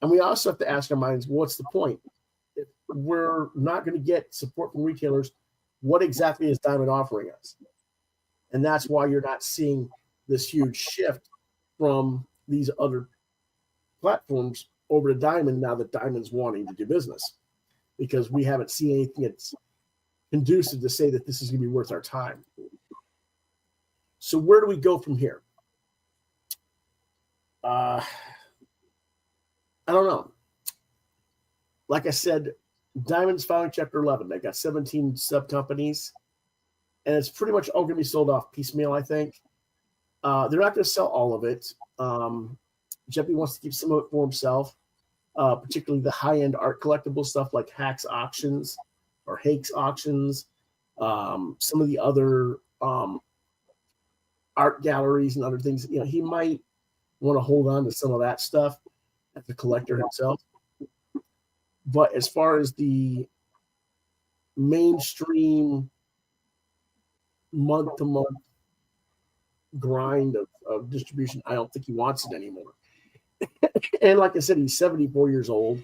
And we also have to ask our minds, what's the point? If we're not going to get support from retailers, what exactly is Diamond offering us? And that's why you're not seeing this huge shift from these other platforms over to Diamond now that Diamond's wanting to do business, because we haven't seen anything that's conducive to say that this is going to be worth our time. So where do we go from here? I don't know. Like I said, Diamond's filing Chapter 11. They got 17 sub companies, and it's pretty much all going to be sold off piecemeal, I think. They're not going to sell all of it. Jeppy wants to keep some of it for himself, particularly the high-end art collectible stuff like Hakes Auctions or Hakes Auctions, some of the other art galleries and other things. He might want to hold on to some of that stuff as a collector himself. But as far as the mainstream month-to-month grind of distribution, I don't think he wants it anymore. And like I said, he's 74 years old.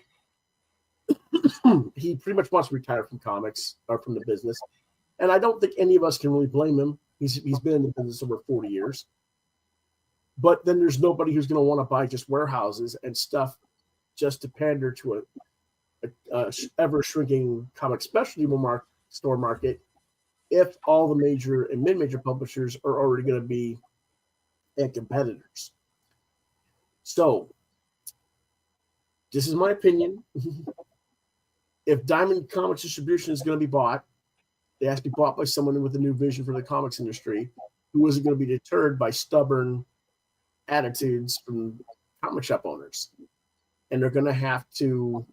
He pretty much wants to retire from comics or from the business. And I don't think any of us can really blame him. He's been in the business over 40 years. But then there's nobody who's going to want to buy just warehouses and stuff just to pander to a ever-shrinking comic specialty store market if all the major and mid-major publishers are already going to be competitors. So, this is my opinion. If Diamond Comics distribution is going to be bought, it has to be bought by someone with a new vision for the comics industry who isn't going to be deterred by stubborn attitudes from comic shop owners. And they're going to have to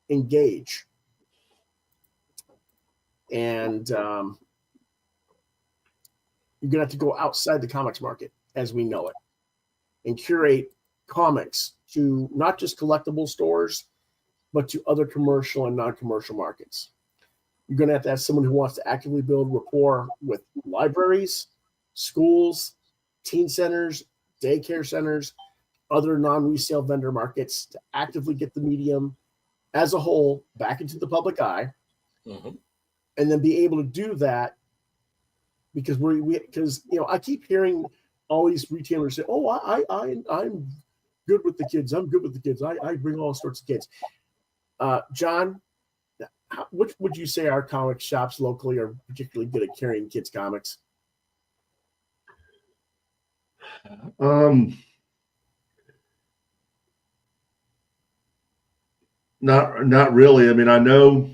engage. And you're going to have to go outside the comics market as we know it and curate comics to not just collectible stores, but to other commercial and non-commercial markets. You're going to have someone who wants to actively build rapport with libraries, schools, teen centers, daycare centers, other non-resale vendor markets to actively get the medium as a whole back into the public eye, and then be able to do that because I keep hearing all these retailers say, "Oh, I'm good with the kids. I'm good with the kids. I bring all sorts of kids." John, which would you say our comic shops locally are particularly good at carrying kids comics? Not really. I mean, I know.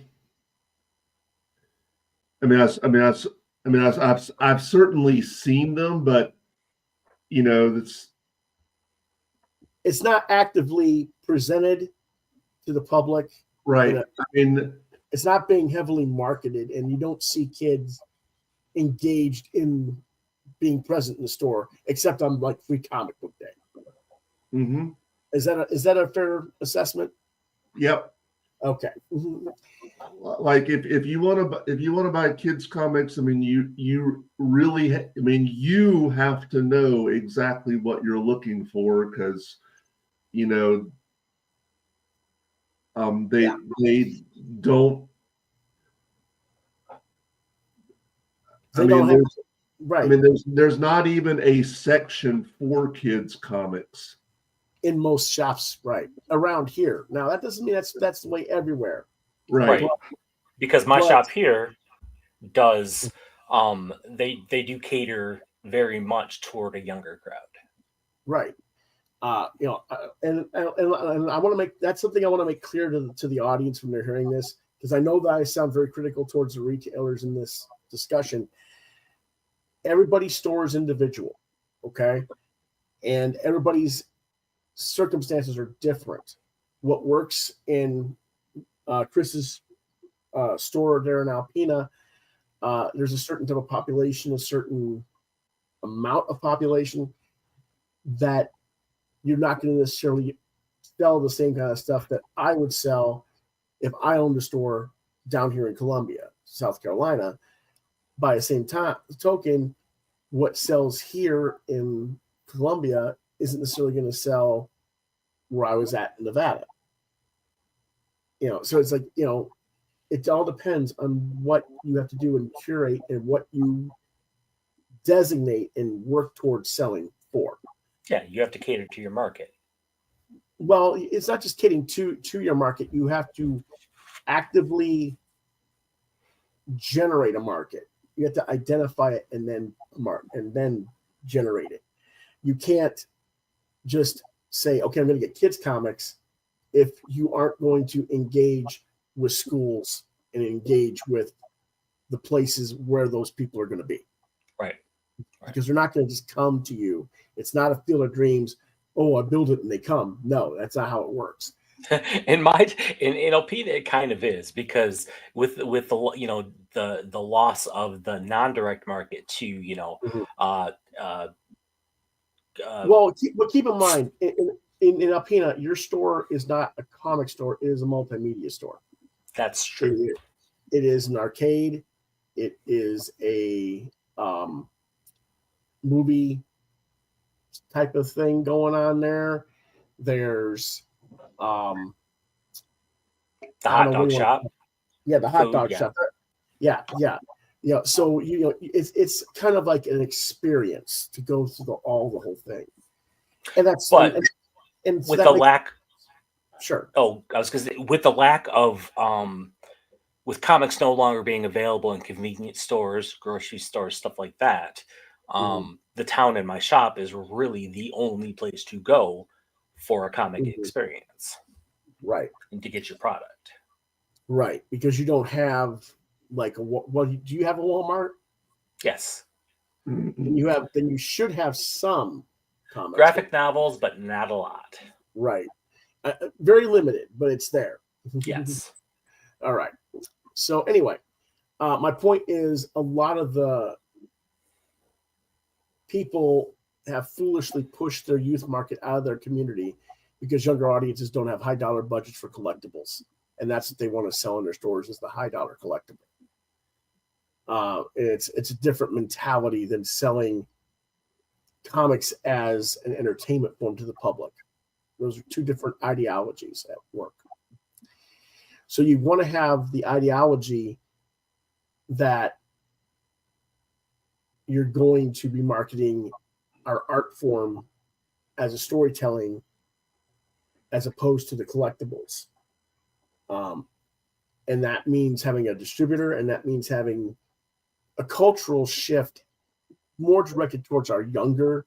I've certainly seen them, but it's not actively presented to the public. Right. I mean, it's not being heavily marketed, and you don't see kids engaged in being present in the store, except on like Free Comic Book Day. Mm-hmm. Is that a fair assessment? Yep. Okay. Mm-hmm. Like if you want to buy kids comics, I mean, you really you have to know exactly what you're looking for, because they don't. Right. I mean, there's not even a section for kids comics in most shops, right, around here. Now that doesn't mean that's the way everywhere, right? Because my shop here does they do cater very much toward a younger crowd, right? And I want to make that's something I want to make clear to the audience when they're hearing this, because I know that I sound very critical towards the retailers in this discussion. Everybody's store is individual, okay, and everybody's circumstances are different. What works in Chris's store there in Alpena, there's a certain type of population, a certain amount of population that you're not going to necessarily sell the same kind of stuff that I would sell if I owned a store down here in Columbia, South Carolina. By the same token, what sells here in Columbia isn't necessarily going to sell where I was at in Nevada. So it's like, it all depends on what you have to do and curate and what you designate and work towards selling for. Yeah, you have to cater to your market. Well, it's not just catering to your market. You have to actively generate a market. You have to identify it and then generate it. You can't just say, okay, I'm going to get kids comics if you aren't going to engage with schools and engage with the places where those people are going to be. Right. Because they're not going to just come to you. It's not a Field of Dreams. Oh, I build it and they come. No, that's not how it works. in Alpena, it kind of is, because with the the loss of the non-direct market to well, keep in mind in Alpena, your store is not a comic store; it is a multimedia store. That's true. It is an arcade. It is a movie type of thing going on there. There's the hot dog shop. Yeah, the hot dog shop. Yeah. So it's kind of like an experience to go through the whole thing, and that's and with the lack. Sure. Oh, I was going to say, with the lack of with comics no longer being available in convenience stores, grocery stores, stuff like that. The town in my shop is really the only place to go for a comic experience. Right. And to get your product. Right. Because you don't have like do you have a Walmart? Yes. Then you should have some comics. Graphic novels, but not a lot. Right. Very limited, but it's there. Yes. All right. So anyway, my point is a lot of the people have foolishly pushed their youth market out of their community because younger audiences don't have high dollar budgets for collectibles. And that's what they want to sell in their stores, is the high dollar collectible. It's a different mentality than selling comics as an entertainment form to the public. Those are two different ideologies at work. So you want to have the ideology that you're going to be marketing our art form as a storytelling as opposed to the collectibles. And that means having a distributor, and that means having a cultural shift more directed towards our younger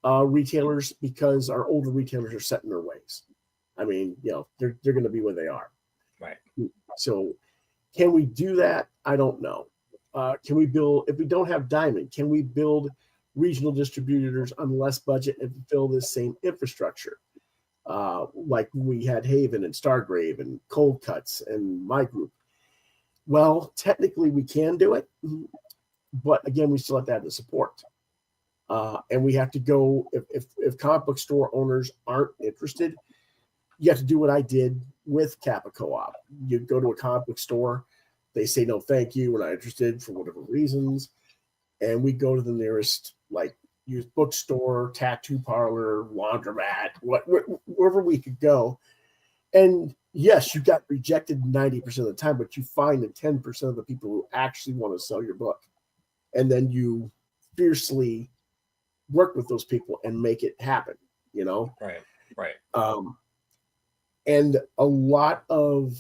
retailers, because our older retailers are set in their ways. I mean, they're going to be where they are. Right. So can we do that? I don't know. Can we build, if we don't have Diamond, can we build regional distributors on less budget and fulfill this same infrastructure? Like we had Haven and Stargrave and Cold Cuts and My Group. Well, technically we can do it, but again, we still have to have the support. And we have to go, if comic book store owners aren't interested, you have to do what I did with Kappa Co-op. You go to a comic book store, they say, no, thank you, we're not interested for whatever reasons. And we go to the nearest, like, used bookstore, tattoo parlor, laundromat, wherever we could go. And yes, you got rejected 90% of the time, but you find the 10% of the people who actually want to sell your book. And then you fiercely work with those people and make it happen, Right. And a lot of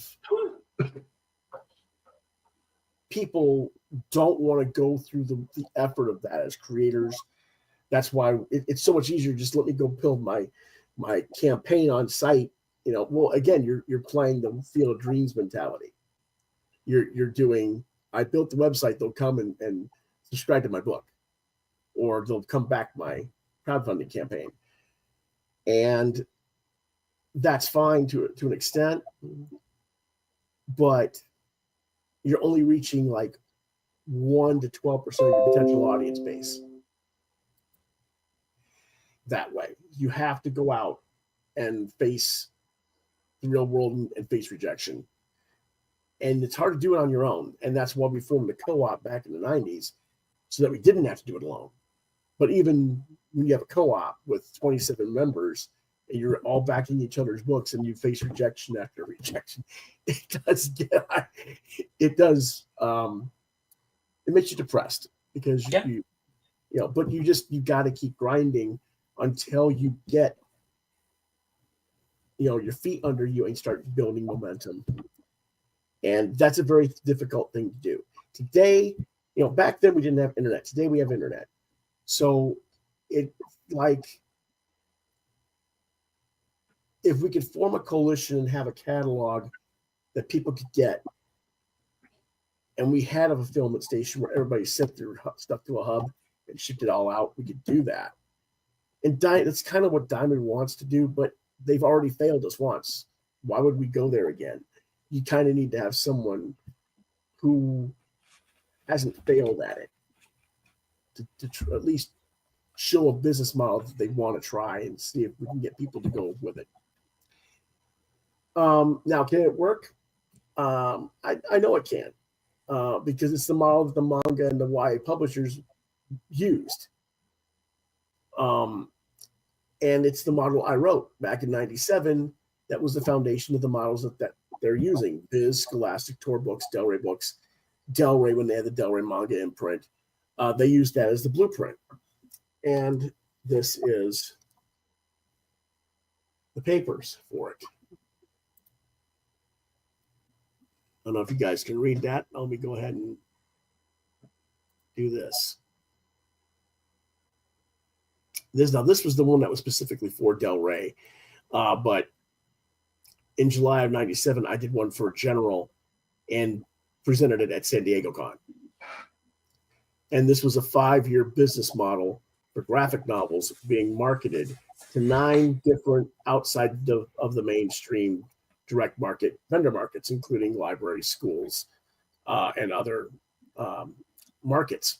people don't want to go through the effort of that as creators. That's why it's so much easier. Just let me go build my campaign on site. Well, again, you're playing the Field of Dreams mentality. You're doing, I built the website, they'll come and subscribe to my book, or they'll come back my crowdfunding campaign. And that's fine to an extent, but you're only reaching like 1 to 12% of your potential audience base. That way, you have to go out and face the real world and face rejection. And it's hard to do it on your own. And that's why we formed the co-op back in the 90s, so that we didn't have to do it alone. But even when you have a co-op with 27 members and you're all backing each other's books and you face rejection after rejection, it makes you depressed, because you got to keep grinding until you get your feet under you and start building momentum. And that's a very difficult thing to do. Today, back then we didn't have internet. Today we have internet. So it, like, if we could form a coalition and have a catalog that people could get, and we had a fulfillment station where everybody sent their stuff to a hub and shipped it all out, we could do that. And that's kind of what Diamond wants to do, but they've already failed us once. Why would we go there again? You kind of need to have someone who hasn't failed at it to at least show a business model that they want to try and see if we can get people to go with it. Now, can it work? I know it can, because it's the model that the manga and the YA publishers used. And it's the model I wrote back in 97. That was the foundation of the models that they're using. Viz, Scholastic, Tor Books, Del Rey Books. Del Rey, when they had the Del Rey manga imprint, they used that as the blueprint. And this is the papers for it. I don't know if you guys can read that. Let me go ahead and do this. This was the one that was specifically for Del Rey. But in July of 97, I did one for General and presented it at San Diego Con. And this was a 5-year business model for graphic novels being marketed to 9 different outside of the mainstream direct market vendor markets, including libraries, schools, and other markets.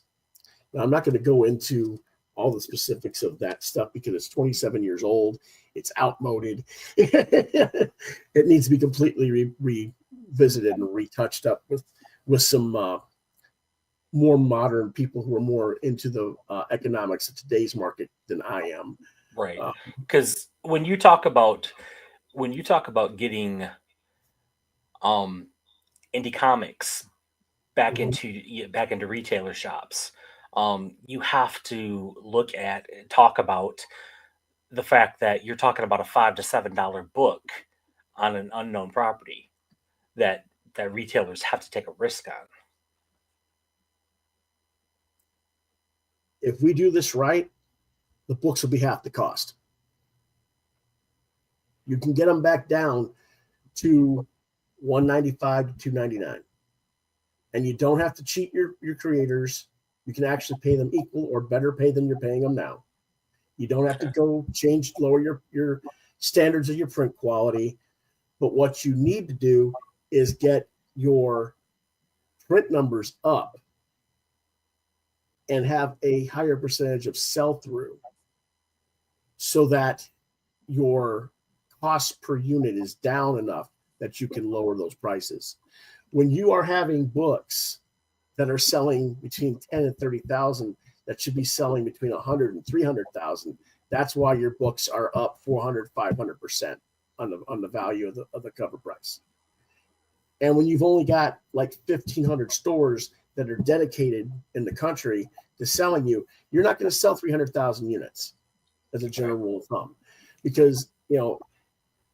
Now, I'm not going to go into all the specifics of that stuff because it's 27 years old. It's outmoded. It needs to be completely revisited and retouched up with some more modern people who are more into the economics of today's market than I am. Right. Because when you talk about getting indie comics back into retailer shops, you have to talk about the fact that you're talking about a $5 to $7 book on an unknown property that retailers have to take a risk on. If we do this right, the books will be half the cost. You can get them back down to $195 to $299. And you don't have to cheat your creators. You can actually pay them equal or better pay than you're paying them now. You don't have to go lower your standards of your print quality. But what you need to do is get your print numbers up and have a higher percentage of sell-through so that your cost per unit is down enough that you can lower those prices. When you are having books that are selling between 10 and 30,000 that should be selling between 100 and 300,000, that's why your books are up 400, 500% on the value of the cover price. And when you've only got like 1,500 stores that are dedicated in the country to selling you, you're not going to sell 300,000 units as a general rule of thumb, because, you know,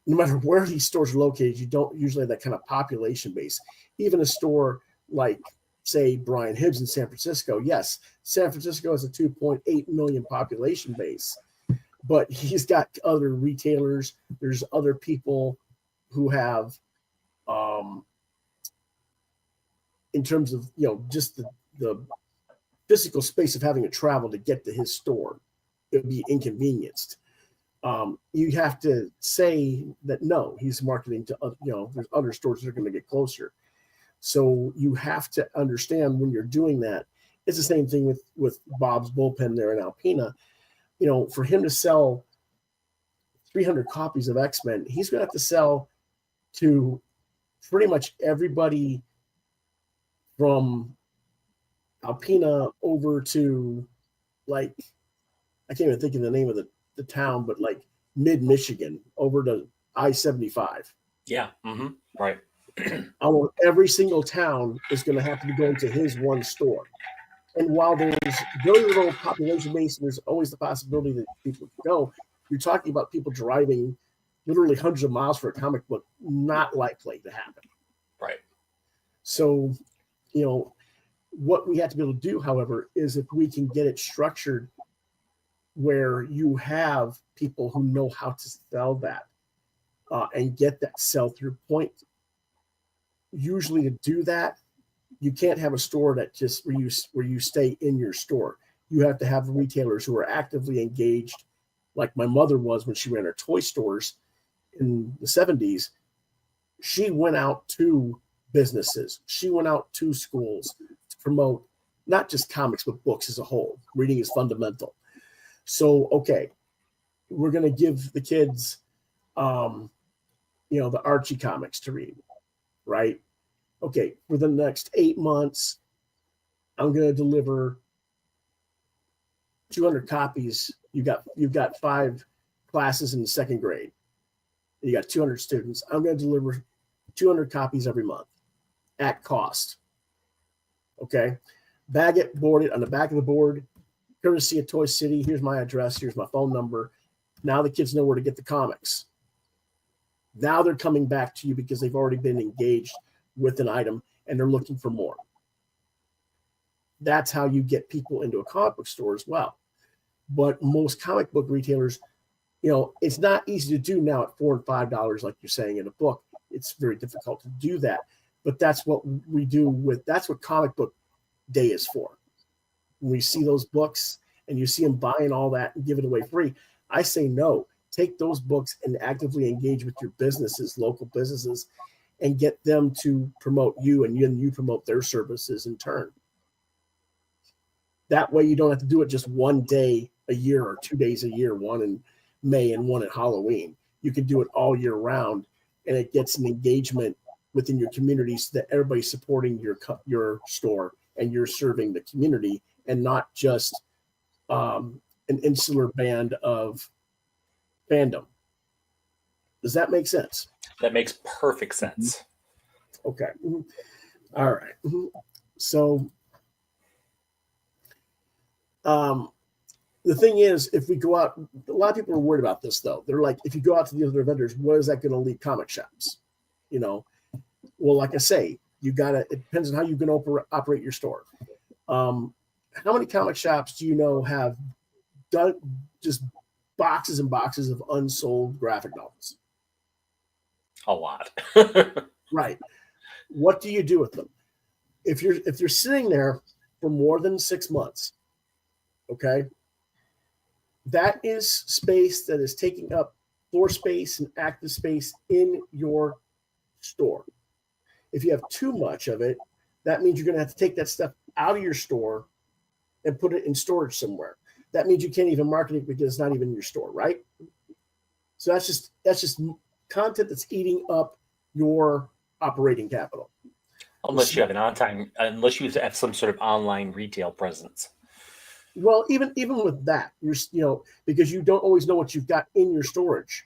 no matter where these stores are located, you don't usually have that kind of population base. Even a store like, say, Brian Hibbs in San Francisco. Yes, San Francisco has a 2.8 million population base, but he's got other retailers. There's other people who have, in terms of, you know, just the physical space of having to travel to get to his store, it would be inconvenienced. You have to say that, no, he's marketing to, you know, there's other stores that are going to get closer. So you have to understand when you're doing that. It's the same thing with Bob's Bullpen there in Alpena. You know, for him to sell 300 copies of X-Men, he's going to have to sell to pretty much everybody from Alpena over to, like, I can't even think of the name of the town, but like mid-Michigan over to I-75. Yeah. Mm-hmm. Right. Almost every single town is going to have to be going to his one store. And while there's very little population base and there's always the possibility that people can go, you're talking about people driving literally hundreds of miles for a comic book, not likely to happen. Right. So, you know, what we have to be able to do, however, is if we can get it structured where you have people who know how to sell that and get that sell-through point. Usually to do that, you can't have a store that just where you stay in your store. You have to have retailers who are actively engaged, like my mother was when she ran her toy stores in the 70s. She went out to businesses. She went out to schools to promote not just comics, but books as a whole. Reading is fundamental. So, okay, we're going to give the kids, you know, the Archie comics to read, right? Okay, for the next 8 months, I'm going to deliver 200 copies. You've got 5 classes in the second grade. You got 200 students. I'm going to deliver 200 copies every month at cost. Okay, bag it, board it on the back of the board. Courtesy of Toy City. Here's my address. Here's my phone number. Now the kids know where to get the comics. Now they're coming back to you because they've already been engaged with an item and they're looking for more. That's how you get people into a comic book store as well. But most comic book retailers, you know, it's not easy to do now at $4 and $5, like you're saying in a book. It's very difficult to do that. But that's what we do that's what comic book day is for. When we see those books and you see them buying all that and give it away free, I say no. Take those books and actively engage with your businesses, local businesses, and get them to promote you, and you promote their services in turn. That way you don't have to do it just one day a year or 2 days a year, one in May and one at Halloween. You can do it all year round, and it gets an engagement within your community so that everybody's supporting your store and you're serving the community and not just an insular band of fandom. Does that make sense? That makes perfect sense. Okay. All right. So the thing is, if we go out, a lot of people are worried about this, though. They're like, if you go out to the other vendors, what is that going to leave comic shops? You know, well, like I say, it depends on how you can operate your store. How many comic shops do you know have done just boxes and boxes of unsold graphic novels? A lot. Right. What do you do with them? If they're sitting there for more than 6 months, okay, that is space that is taking up floor space and active space in your store. If you have too much of it, that means you're going to have to take that stuff out of your store and put it in storage somewhere. That means you can't even market it because it's not even in your store, right? So that's just content that's eating up your operating capital. Unless you have some sort of online retail presence. Well, even with that, because you don't always know what you've got in your storage.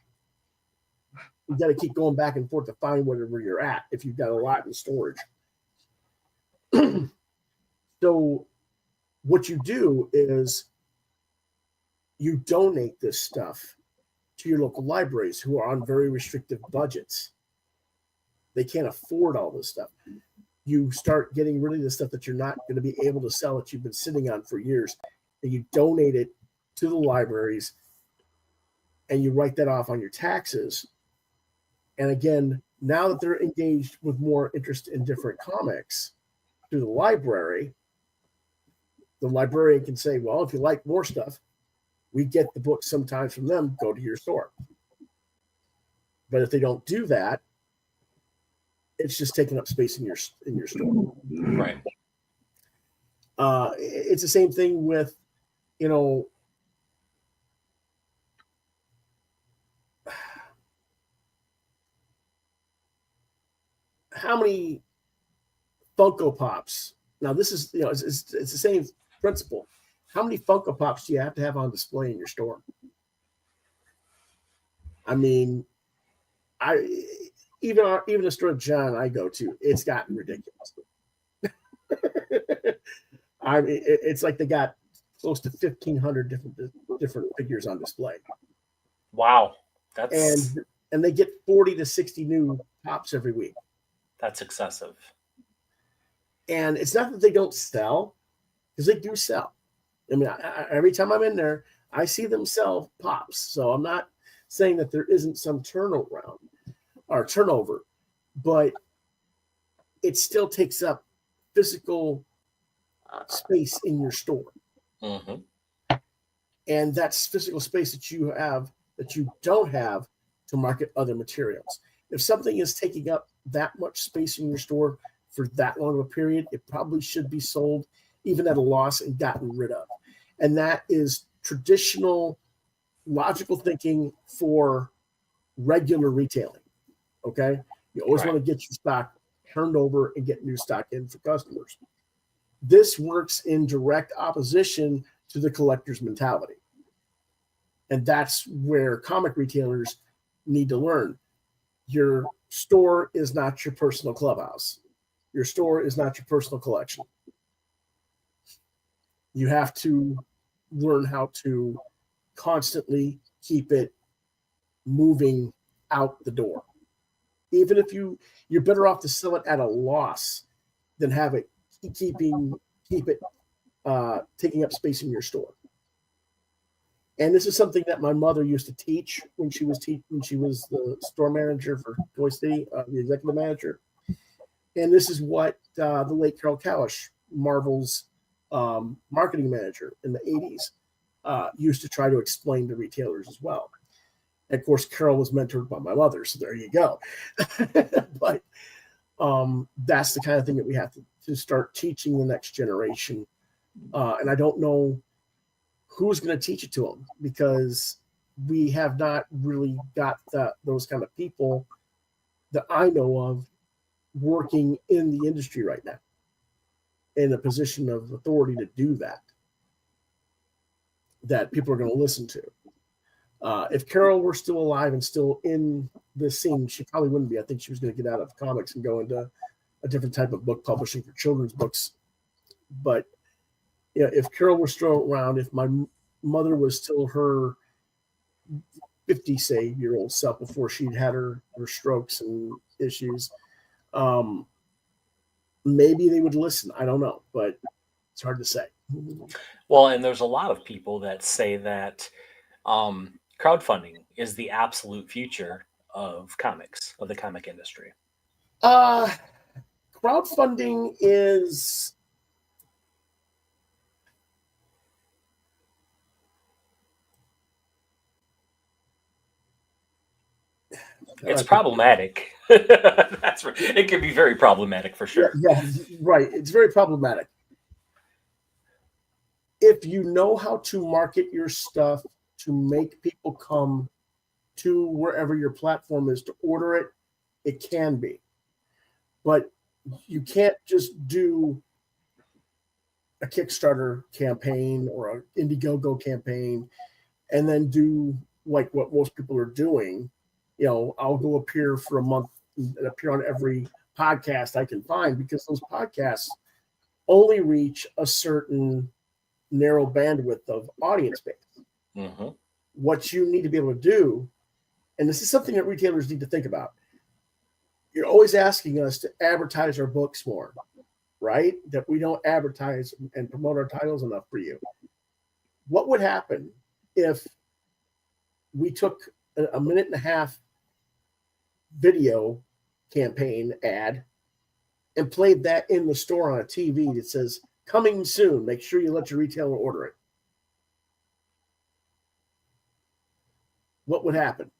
You got to keep going back and forth to find whatever you're at if you've got a lot in storage. So what you do is you donate this stuff to your local libraries who are on very restrictive budgets. They can't afford all this stuff. You start getting rid of the stuff that you're not going to be able to sell that you've been sitting on for years, and you donate it to the libraries, and you write that off on your taxes. And again, now that they're engaged with more interest in different comics through the library, the librarian can say, well, if you like more stuff, we get the books sometimes from them, go to your store. But if they don't do that, it's just taking up space in your store. Right. It's the same thing with, how many Funko Pops? Now this is, it's the same principle. How many Funko Pops do you have to have on display in your store? I mean, even a store John I go to, it's gotten ridiculous. I mean, it's like they got close to 1,500 different figures on display. Wow, and they get 40 to 60 new pops every week. That's excessive. And it's not that they don't sell, because they do sell. I mean, every time I'm in there, I see them sell pops. So I'm not saying that there isn't some turnover, but it still takes up physical space in your store. Mm-hmm. And that's physical space that you don't have to market other materials. If something is taking up that much space in your store for that long of a period, it probably should be sold even at a loss and gotten rid of. And that is traditional logical thinking for regular retailing. Okay. You always want to get your stock turned over and get new stock in for customers. This works in direct opposition to the collector's mentality. And that's where comic retailers need to learn. Your store is not your personal clubhouse. Your store is not your personal collection. You have to learn how to constantly keep it moving out the door. Even if you're better off to sell it at a loss than have it keep it taking up space in your store. And this is something that my mother used to teach when she was the store manager for Toy City, the executive manager. And this is what the late Carol Kalish, Marvel's marketing manager in the 80s, used to try to explain to retailers as well. And of course, Carol was mentored by my mother, so there you go. But that's the kind of thing that we have to start teaching the next generation. And I don't know who's going to teach it to them, because we have not really got those kind of people that I know of working in the industry right now in a position of authority to do that people are going to listen to. If Carol were still alive and still in this scene, she probably wouldn't be. I think she was going to get out of comics and go into a different type of book publishing for children's books. But if Carol were still around, if my mother was still her 50-year-old self before she'd had her strokes and issues, maybe they would listen. I don't know, but it's hard to say. Well, and there's a lot of people that say that crowdfunding is the absolute future of comics, of the comic industry? Crowdfunding is It's problematic. It can be very problematic for sure. Yeah, right. It's very problematic. If you know how to market your stuff to make people come to wherever your platform is to order it, it can be. But you can't just do a Kickstarter campaign or an Indiegogo campaign and then do like what most people are doing. You know, I'll go appear for a month and appear on every podcast I can find, because those podcasts only reach a certain narrow bandwidth of audience base. Mm-hmm. What you need to be able to do, and this is something that retailers need to think about, you're always asking us to advertise our books more, right? That we don't advertise and promote our titles enough for you. What would happen if we took a minute and a half video campaign ad and played that in the store on a TV that says, coming soon, make sure you let your retailer order it? What would happen?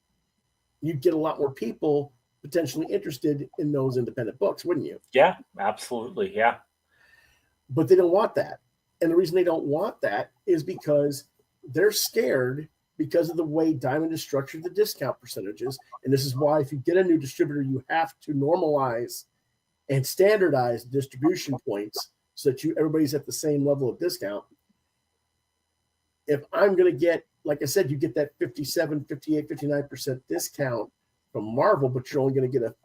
You'd get a lot more people potentially interested in those independent books, wouldn't you? Yeah, absolutely. Yeah. But they don't want that. And the reason they don't want that is because they're scared because of the way Diamond has structured the discount percentages. And this is why if you get a new distributor, you have to normalize and standardize distribution points so that everybody's at the same level of discount. If I'm going to get, like I said, you get that 57, 58, 59% discount from Marvel, but you're only going to get a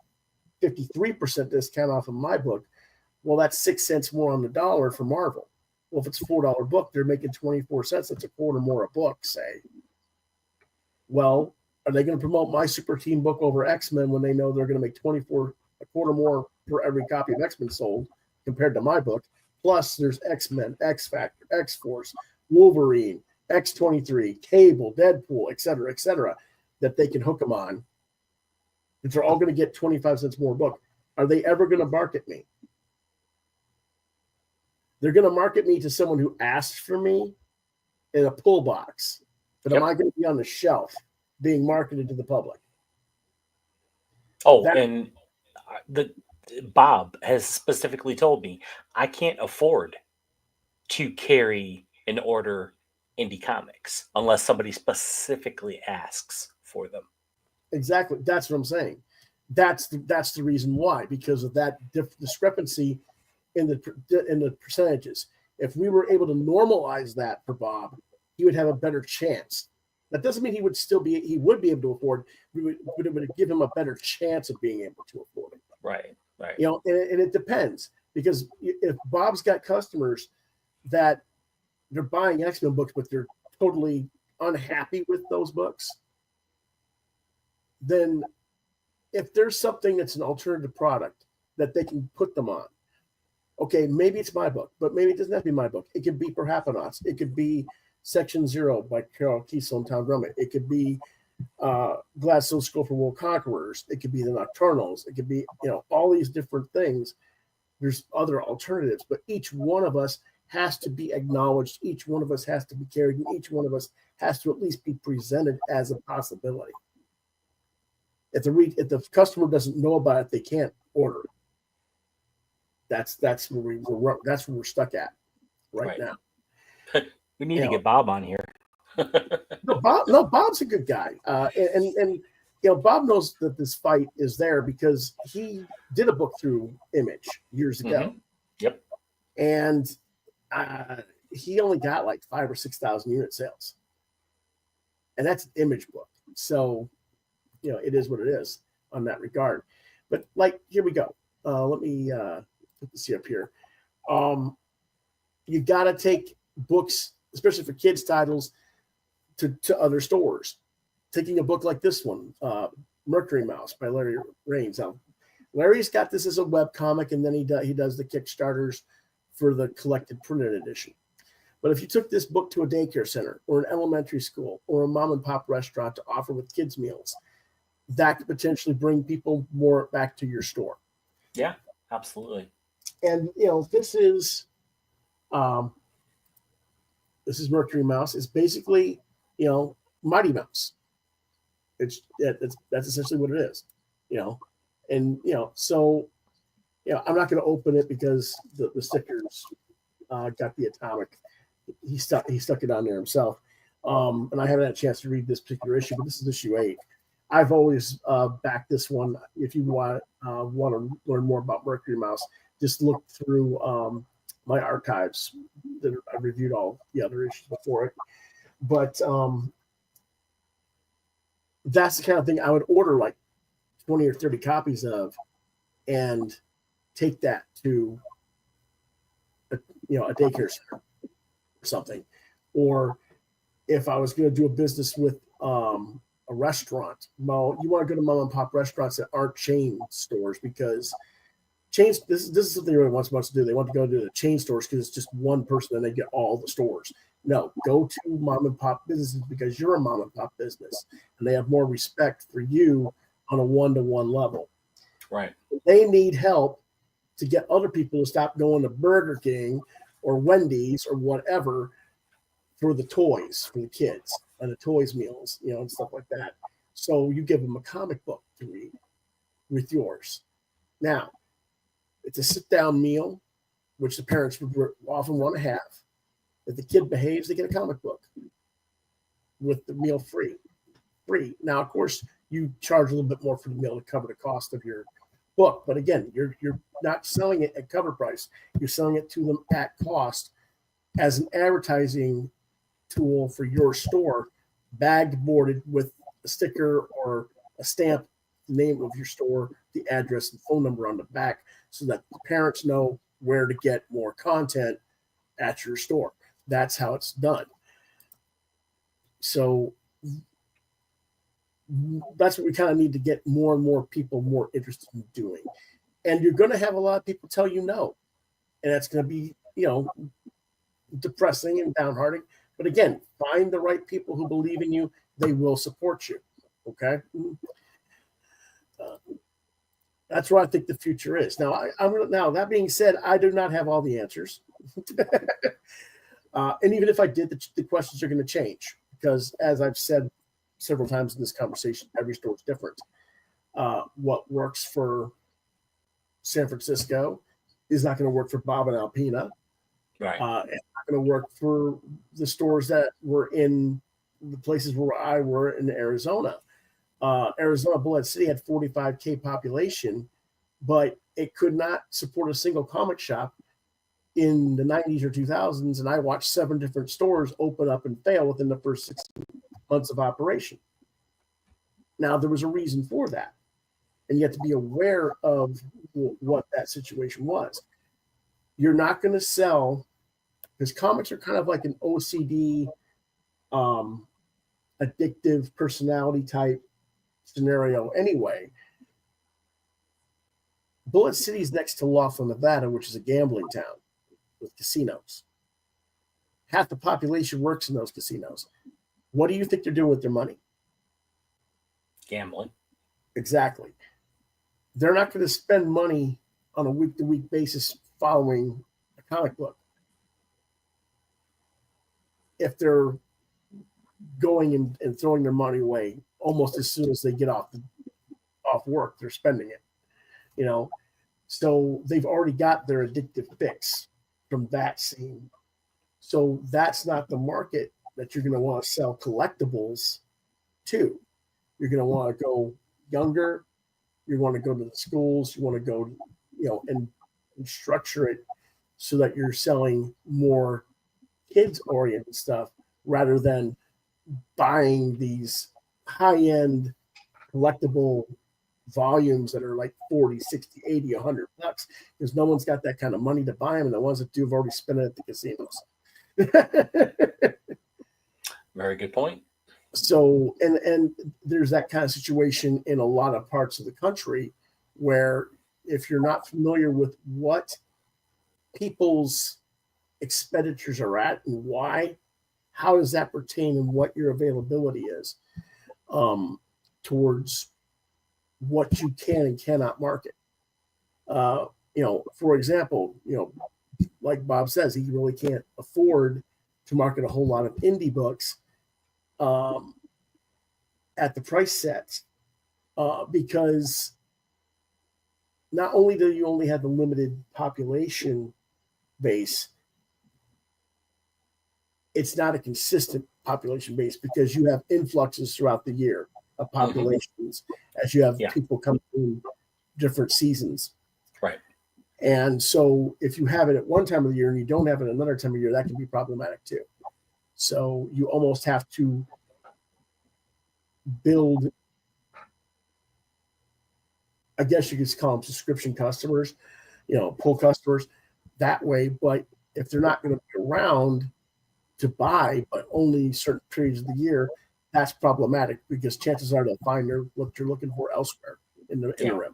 53% discount off of my book. Well, that's 6 cents more on the dollar for Marvel. Well, if it's a $4 book, they're making 24 cents. That's a quarter more a book, say. Well, are they going to promote my Super Team book over X-Men when they know they're going to make 24, a quarter more per every copy of X-Men sold compared to my book? Plus, there's X-Men, X-Factor, X-Force, Wolverine, X-23, Cable, Deadpool, et cetera, that they can hook them on. If they're all going to get 25 cents more a book, are they ever going to market me? They're going to market me to someone who asked for me in a pull box. But am I going to be on the shelf being marketed to the public? Oh, and Bob has specifically told me I can't afford to carry and order indie comics unless somebody specifically asks for them. Exactly. That's what I'm saying. That's the reason why, because of that discrepancy in the percentages. If we were able to normalize that for Bob, he would have a better chance. That doesn't mean he would be able to afford. It would give him a better chance of being able to afford it. Right. You know, and it depends, because if Bob's got customers that they're buying X-Men books, but they're totally unhappy with those books, then if there's something that's an alternative product that they can put them on, okay, maybe it's my book, but maybe it doesn't have to be my book. It could be Perhaponauts. It could be Section Zero by Carol Kiesel and Tom Drummond. It could be Gladstone Scroll for World Conquerors. It could be the Nocturnals. It could be, you know, all these different things. There's other alternatives, but each one of us has to be acknowledged. Each one of us has to be carried, and each one of us has to at least be presented as a possibility. If the customer doesn't know about it, they can't order it. That's where we're stuck at right now. We need to get Bob on here. Bob's a good guy, and you know, Bob knows that this fight is there because he did a book through Image years ago. Mm-hmm. Yep. And he only got like 5,000 or 6,000 unit sales, and that's an Image book. So, you know, it is what it is on that regard. But like, here we go. Let me see up here. You got to take books, especially for kids' titles, to other stores. Taking a book like this one, Mercury Mouse by Larry Raines. Larry's got this as a web comic, and then he does the Kickstarters for the collected printed edition. But if you took this book to a daycare center or an elementary school or a mom and pop restaurant to offer with kids' meals, that could potentially bring people more back to your store. Yeah, absolutely. And this is Mercury Mouse. It's basically Mighty Mouse. That's essentially what it is, and so I'm not going to open it because the stickers got the atomic. He stuck it on there himself, and I haven't had a chance to read this particular issue, but this is issue 8. I've always backed this one. If you want to learn more about Mercury Mouse, just look through my archives. That I've reviewed all the other issues before it, but that's the kind of thing I would order like 20 or 30 copies of, and take that to a daycare center or something. Or if I was going to do a business with a restaurant, well, you want to go to mom and pop restaurants that aren't chain stores, because chains, this is something everyone wants to do. They want to go to the chain stores because it's just one person and they get all the stores. No, go to mom and pop businesses because you're a mom and pop business and they have more respect for you on a one-to-one level. Right. They need help to get other people to stop going to Burger King or Wendy's or whatever for the toys for the kids and the toys meals, and stuff like that. So you give them a comic book to read with yours. Now, it's a sit-down meal, which the parents would often want to have. If the kid behaves, they get a comic book with the meal free. Now, of course, you charge a little bit more for the meal to cover the cost of your book. But again, you're not selling it at cover price. You're selling it to them at cost as an advertising tool for your store, bagged, boarded with a sticker or a stamp, the name of your store, the address and phone number on the back, so that the parents know where to get more content at your store. That's how it's done. So that's what we kind of need to get more and more people more interested in doing. And you're going to have a lot of people tell you no. And that's going to be, depressing and downhearting. But again, find the right people who believe in you. They will support you. Okay. That's where I think the future is. Now, now that being said, I do not have all the answers. And even if I did, the questions are going to change because, as I've said several times in this conversation, every store is different. What works for San Francisco is not going to work for Bob and Alpena. Right. It's not going to work for the stores that were in the places where I were in Arizona. Arizona Bullet City had 45K population, but it could not support a single comic shop in the 90s or 2000s. And I watched 7 different stores open up and fail within the first 6 months of operation. Now, there was a reason for that. And you have to be aware of what that situation was. You're not going to sell, because comics are kind of like an OCD, addictive personality type scenario anyway. Bullet City is next to Laughlin, Nevada, which is a gambling town with casinos. Half the population works in those casinos. What do you think they're doing with their money? Gambling. Exactly. They're not going to spend money on a week-to-week basis following a comic book. If they're going and throwing their money away almost as soon as they get off work, they're spending it. So they've already got their addictive fix from that scene. So that's not the market that you're going to want to sell collectibles to. You're going to want to go younger. You want to go to the schools. You want to go, and structure it so that you're selling more kids-oriented stuff rather than buying these high-end collectible volumes that are like 40, 60, 80, 100 bucks, because no one's got that kind of money to buy them, and the ones that do have already spent it at the casinos. Very good point. So, and there's that kind of situation in a lot of parts of the country where if you're not familiar with what people's expenditures are at and why, how does that pertain and what your availability is towards what you can and cannot market. For example, like Bob says, he really can't afford to market a whole lot of indie books at the price sets because not only do you only have the limited population base, it's not a consistent population base because you have influxes throughout the year of populations as you have people come through different seasons. Right. And so if you have it at one time of the year and you don't have it another time of year, that can be problematic too. So you almost have to build, I guess you could call them subscription customers, pull customers that way. But if they're not going to be around to buy, but only certain periods of the year, that's problematic because chances are they'll find what they're looking for elsewhere in the interim.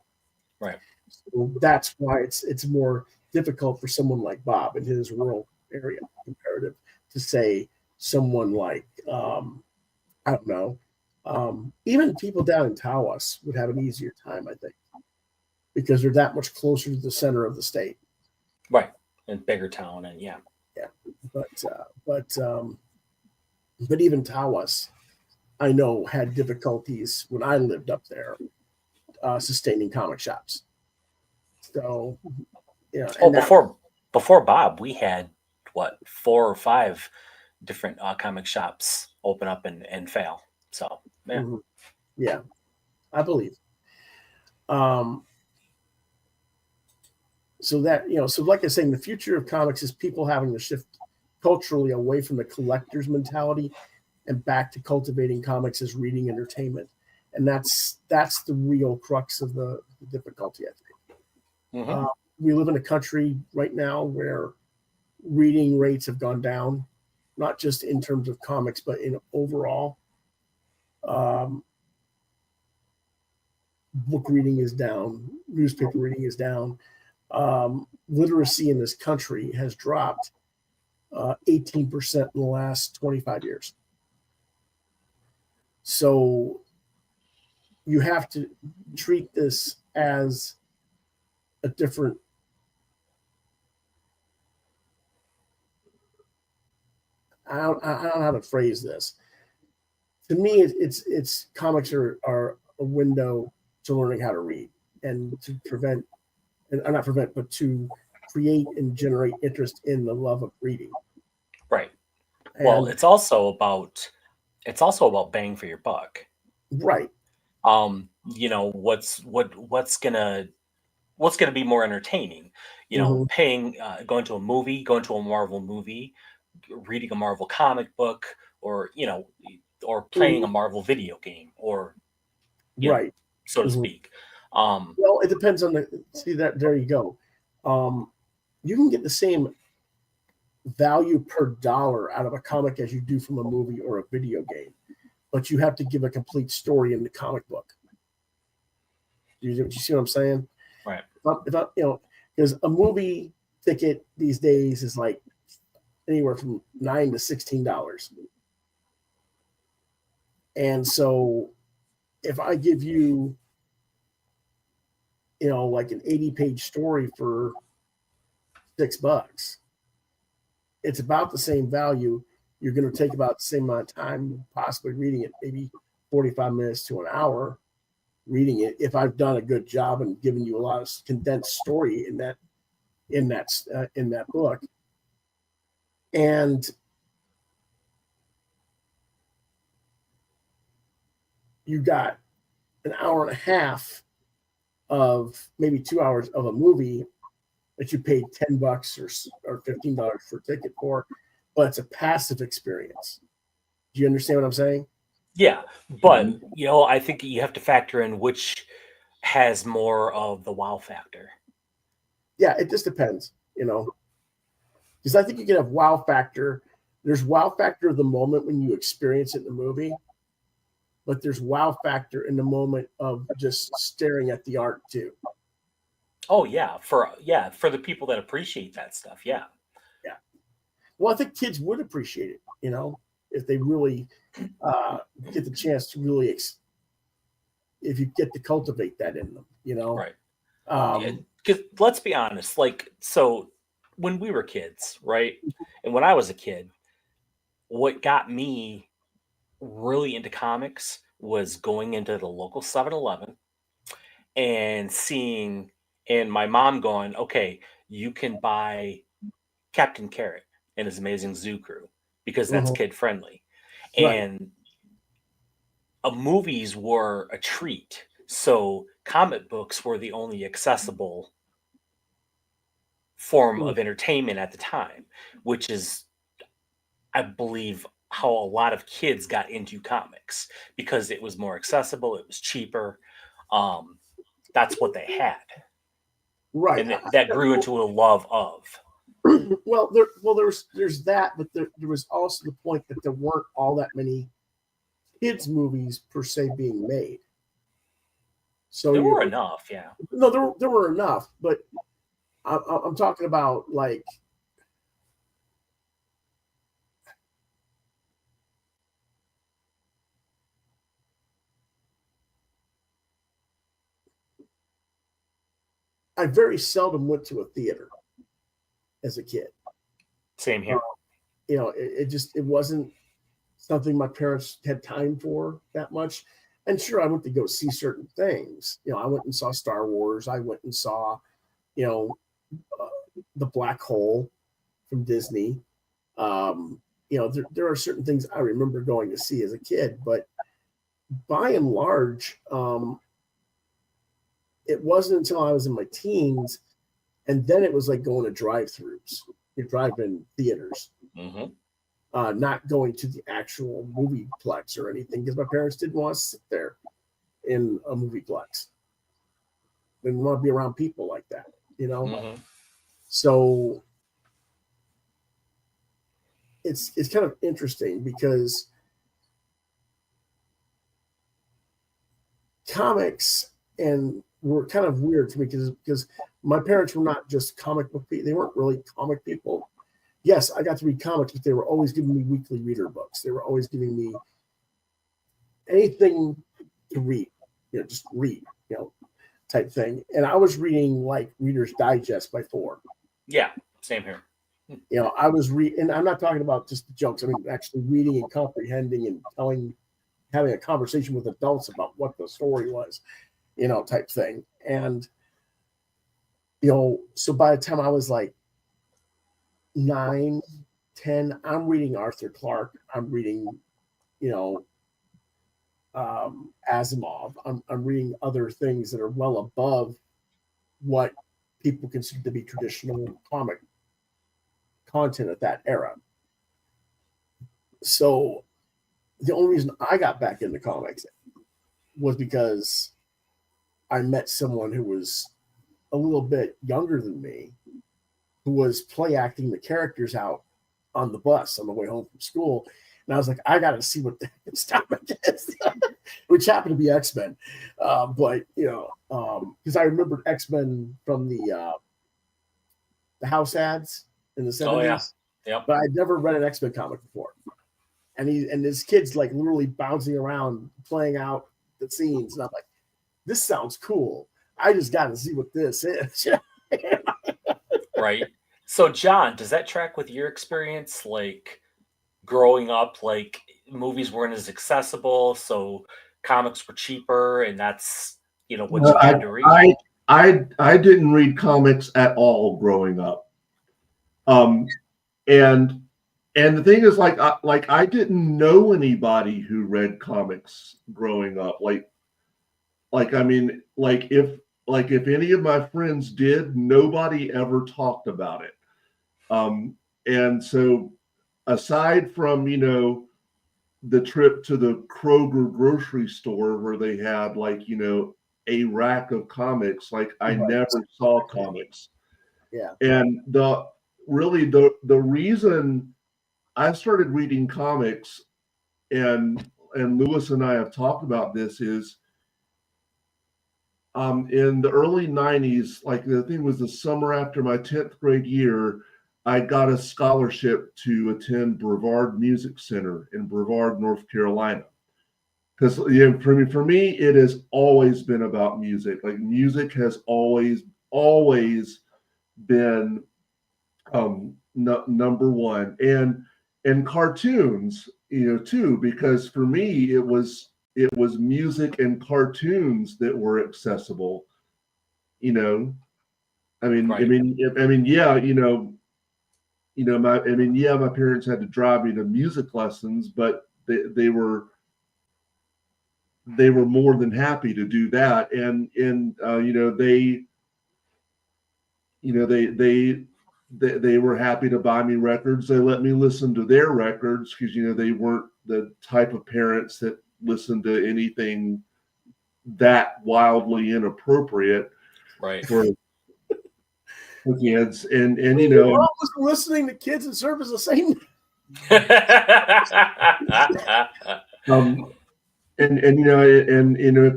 Right. So that's why it's more difficult for someone like Bob in his rural area comparative to say someone like I don't know, even people down in Tawas would have an easier time, I think, because they're that much closer to the center of the state. Right. And bigger town and yeah. But even Tawas, I know, had difficulties when I lived up there sustaining comic shops. So, before Bob, we had 4 or 5 different comic shops open up and fail. So yeah, I believe. So that so like I was saying, the future of comics is people having to shift culturally away from the collector's mentality and back to cultivating comics as reading entertainment, and that's the real crux of the difficulty, I think. We live in a country right now where reading rates have gone down, not just in terms of comics, but in overall. Book reading is down, newspaper reading is down. Literacy in this country has dropped 18% in the last 25 years. So you have to treat this as a different I don't know how to phrase this. To me, it's comics are a window to learning how to read and to but to create and generate interest in the love of reading. Right. Well, it's also about bang for your buck. Right. What's gonna be more entertaining? Paying, going to a movie, going to a Marvel movie, reading a Marvel comic book, or or playing a Marvel video game, or right, so to speak. Well, it depends on there you go. You can get the same value per dollar out of a comic as you do from a movie or a video game, but you have to give a complete story in the comic book. You see what I'm saying? Right. Because a movie ticket these days is like anywhere from $9 to $16. And so if I give you, like an 80-page story for $6, it's about the same value. You're going to take about the same amount of time possibly reading it, maybe 45 minutes to an hour reading it, if I've done a good job and given you a lot of condensed story in that book. And you got an hour and a half of maybe 2 hours of a movie that you paid $10 or $15 for a ticket for, but it's a passive experience. Do you understand what I'm saying? Yeah, but I think you have to factor in which has more of the wow factor. Yeah, it just depends, because I think you can have wow factor. There's wow factor of the moment when you experience it in the movie, but there's wow factor in the moment of just staring at the art too. Oh yeah, for the people that appreciate that stuff, yeah. Well, I think kids would appreciate it, if they really get the chance to really, if you get to cultivate that in them, you know. Right. Um, Because let's be honest, like, so when we were kids, right? And when I was a kid, what got me really into comics was going into the local 7-Eleven and seeing, and my mom going, okay, you can buy Captain Carrot and his amazing zoo crew because that's mhm, kid friendly. right. And movies were a treat. So comic books were the only accessible form Mm, of entertainment at the time, which is, I believe, how a lot of kids got into comics because it was more accessible, it was cheaper. Um, that's what they had, right. and that grew into a love of. There's that, but there was also the point that there weren't all that many kids movies per se being made. So There were you enough, yeah. no, there were enough, but I'm talking about like I very seldom went to a theater as a kid. Same Uh, here. you know, it wasn't something my parents had time for that much. And sure, I went to go see certain things. You know, I went and saw Star Wars. I went and saw, you know, uh, the Black Hole from Disney. You know, there are certain things I remember going to see as a kid, but by and large, it wasn't until I was in my teens, and then it was like going to drive-throughs, your drive-in theaters, Hmm. not going to the actual movieplex or anything because my parents didn't want to sit there in a movieplex. They didn't want to be around people like that, you know. Hmm. So it's kind of interesting because comics and were kind of weird to me because my parents were not just comic book people; they weren't really comic people. Yes, I got to read comics, but they were always giving me weekly reader books. They were always giving me anything to read, you know, just read, you know, type thing. And I was reading like Reader's Digest by Thor. Yeah, same here. You know, and I'm not talking about just the jokes. I mean, actually reading and comprehending and having a conversation with adults about what the story was, you know, type thing. And, you know, so by the time I was like 9, 10, I'm reading Arthur Clarke. I'm reading, you know, Asimov. I'm reading other things that are well above what people consider to be traditional comic content at that era. So the only reason I got back into comics was because I met someone who was a little bit younger than me, who was play acting the characters out on the bus on the way home from school. And I was like, I got to see what this topic is, which happened to be X-Men. But, you know, because I remembered X-Men from the house ads in the Oh yeah. 70s, Yep. but I'd never read an X-Men comic before. And this kid's like literally bouncing around, playing out the scenes. And I'm like, this sounds cool. I just got to see what this is. Right. So John, does that track with your experience? Like growing up, like movies weren't as accessible, so comics were cheaper, and that's what you I, had to read. I didn't read comics at all growing up. And the thing is, I didn't know anybody who read comics growing up. I mean, if any of my friends did, nobody ever talked about it. And so, aside from the trip to the Kroger grocery store where they had a rack of comics, I never saw comics. Yeah. And the reason I started reading comics, and Lewis and I have talked about this, is in the early 90s, the thing was the summer after my 10th grade year, I got a scholarship to attend Brevard Music Center in Brevard, North Carolina. because for me, it has always been about music. Like music has always been number one, and cartoons, too, because for me it was music and cartoons that were accessible. Yeah, my parents had to drive me to music lessons, but they were more than happy to do that, and they were happy to buy me records. They let me listen to their records because they weren't the type of parents that listened to anything that wildly inappropriate Right. for kids. And We're almost listening to kids and serve as the same.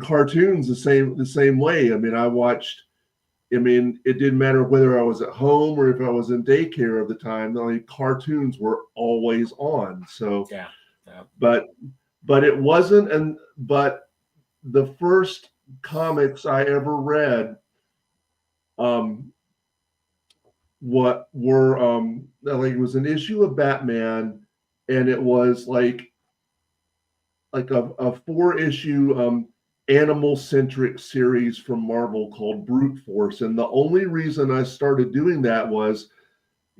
Cartoons the same way. It didn't matter whether I was at home or if I was in daycare at the time. Cartoons were always on. So yeah. But it wasn't, but the first comics I ever read, what were it was an issue of Batman, and it was like a 4-issue animal-centric series from Marvel called Brute Force. And the only reason I started doing that was,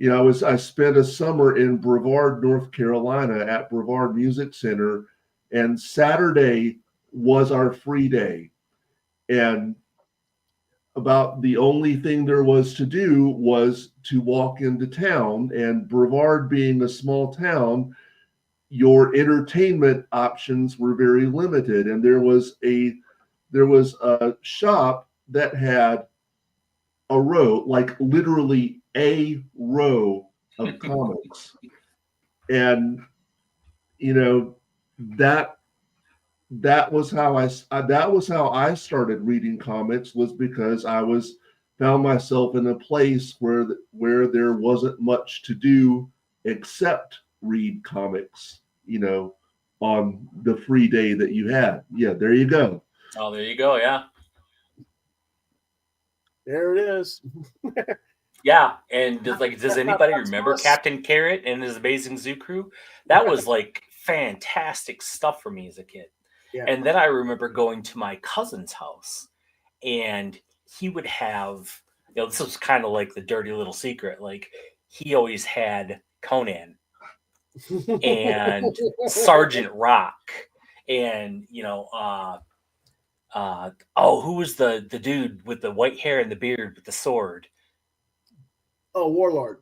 I spent a summer in Brevard, North Carolina at Brevard Music Center, and Saturday was our free day. And about the only thing there was to do was to walk into town, and Brevard being a small town, your entertainment options were very limited. And there was a shop that had a row, like literally a row of comics. And that was how I started reading comics, was because I found myself in a place where there wasn't much to do except read comics, on the free day that you had. Yeah, there you go. Oh, there you go. Yeah. There it is. Yeah, and does anybody remember Captain Carrot and his Amazing Zoo Crew? That was like fantastic stuff for me as a kid. Yeah. And then I remember going to my cousin's house, and he would have, this was kind of like the dirty little secret. Like, he always had Conan and Sergeant Rock, and who was the dude with the white hair and the beard with the sword? Oh, Warlord.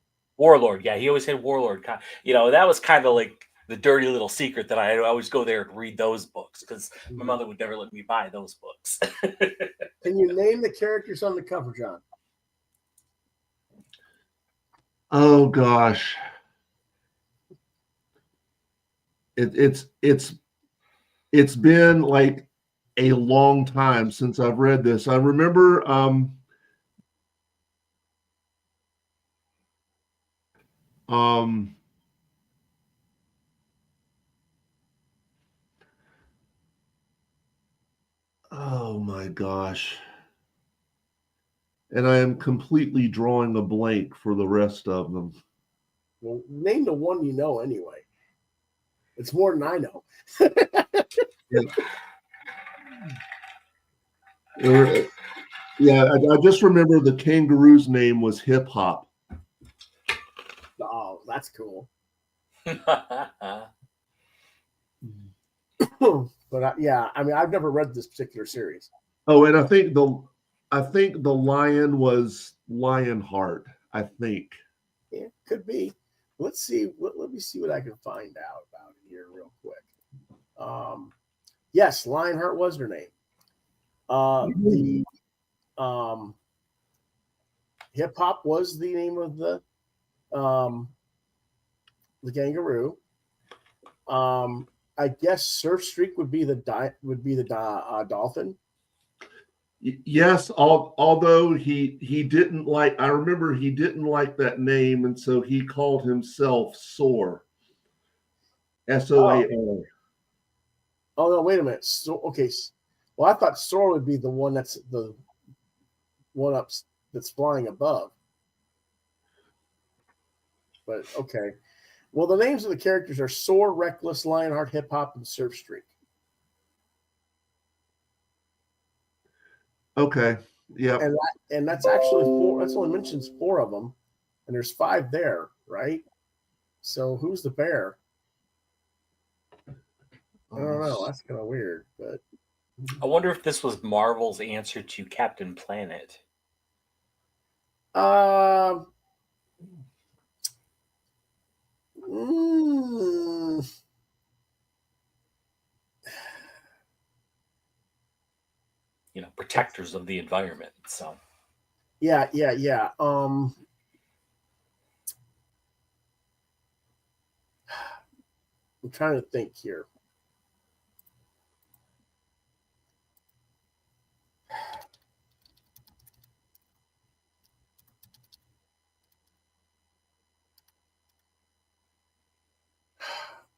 Yeah, he always had Warlord. That was kind of like the dirty little secret that I always go there and read those books, because my mother would never let me buy those books. Can you name the characters on the cover, John? Oh gosh. It's been like a long time since I've read this. I remember oh my gosh. And I am completely drawing a blank for the rest of them. Well, name the one you know anyway. It's more than I know. Yeah, I just remember the kangaroo's name was Hip Hop. Oh, that's cool. But I've never read this particular series. Oh, and I think the lion was Lionheart, I think. Yeah, could be. Let's see. Let me see what I can find out about it here real quick. Yes, Lionheart was her name. The Hip Hop was the name of the kangaroo. I guess Surf Streak would be the dolphin. Yes, although he didn't like. I remember he didn't like that name, and so he called himself Soar. SOAR. Oh no, wait a minute. So okay, well I thought Soar would be the one that's the one up that's flying above. But okay. Well, the names of the characters are Soar, Reckless, Lionheart, Hip Hop, and Surfstreak. Okay. Yep. And that's actually four. That's only mentions four of them, and there's five there, right? So who's the bear? I don't know. That's kind of weird, but I wonder if this was Marvel's answer to Captain Planet. um, mm, You know, protectors of the environment. So yeah. I'm trying to think here.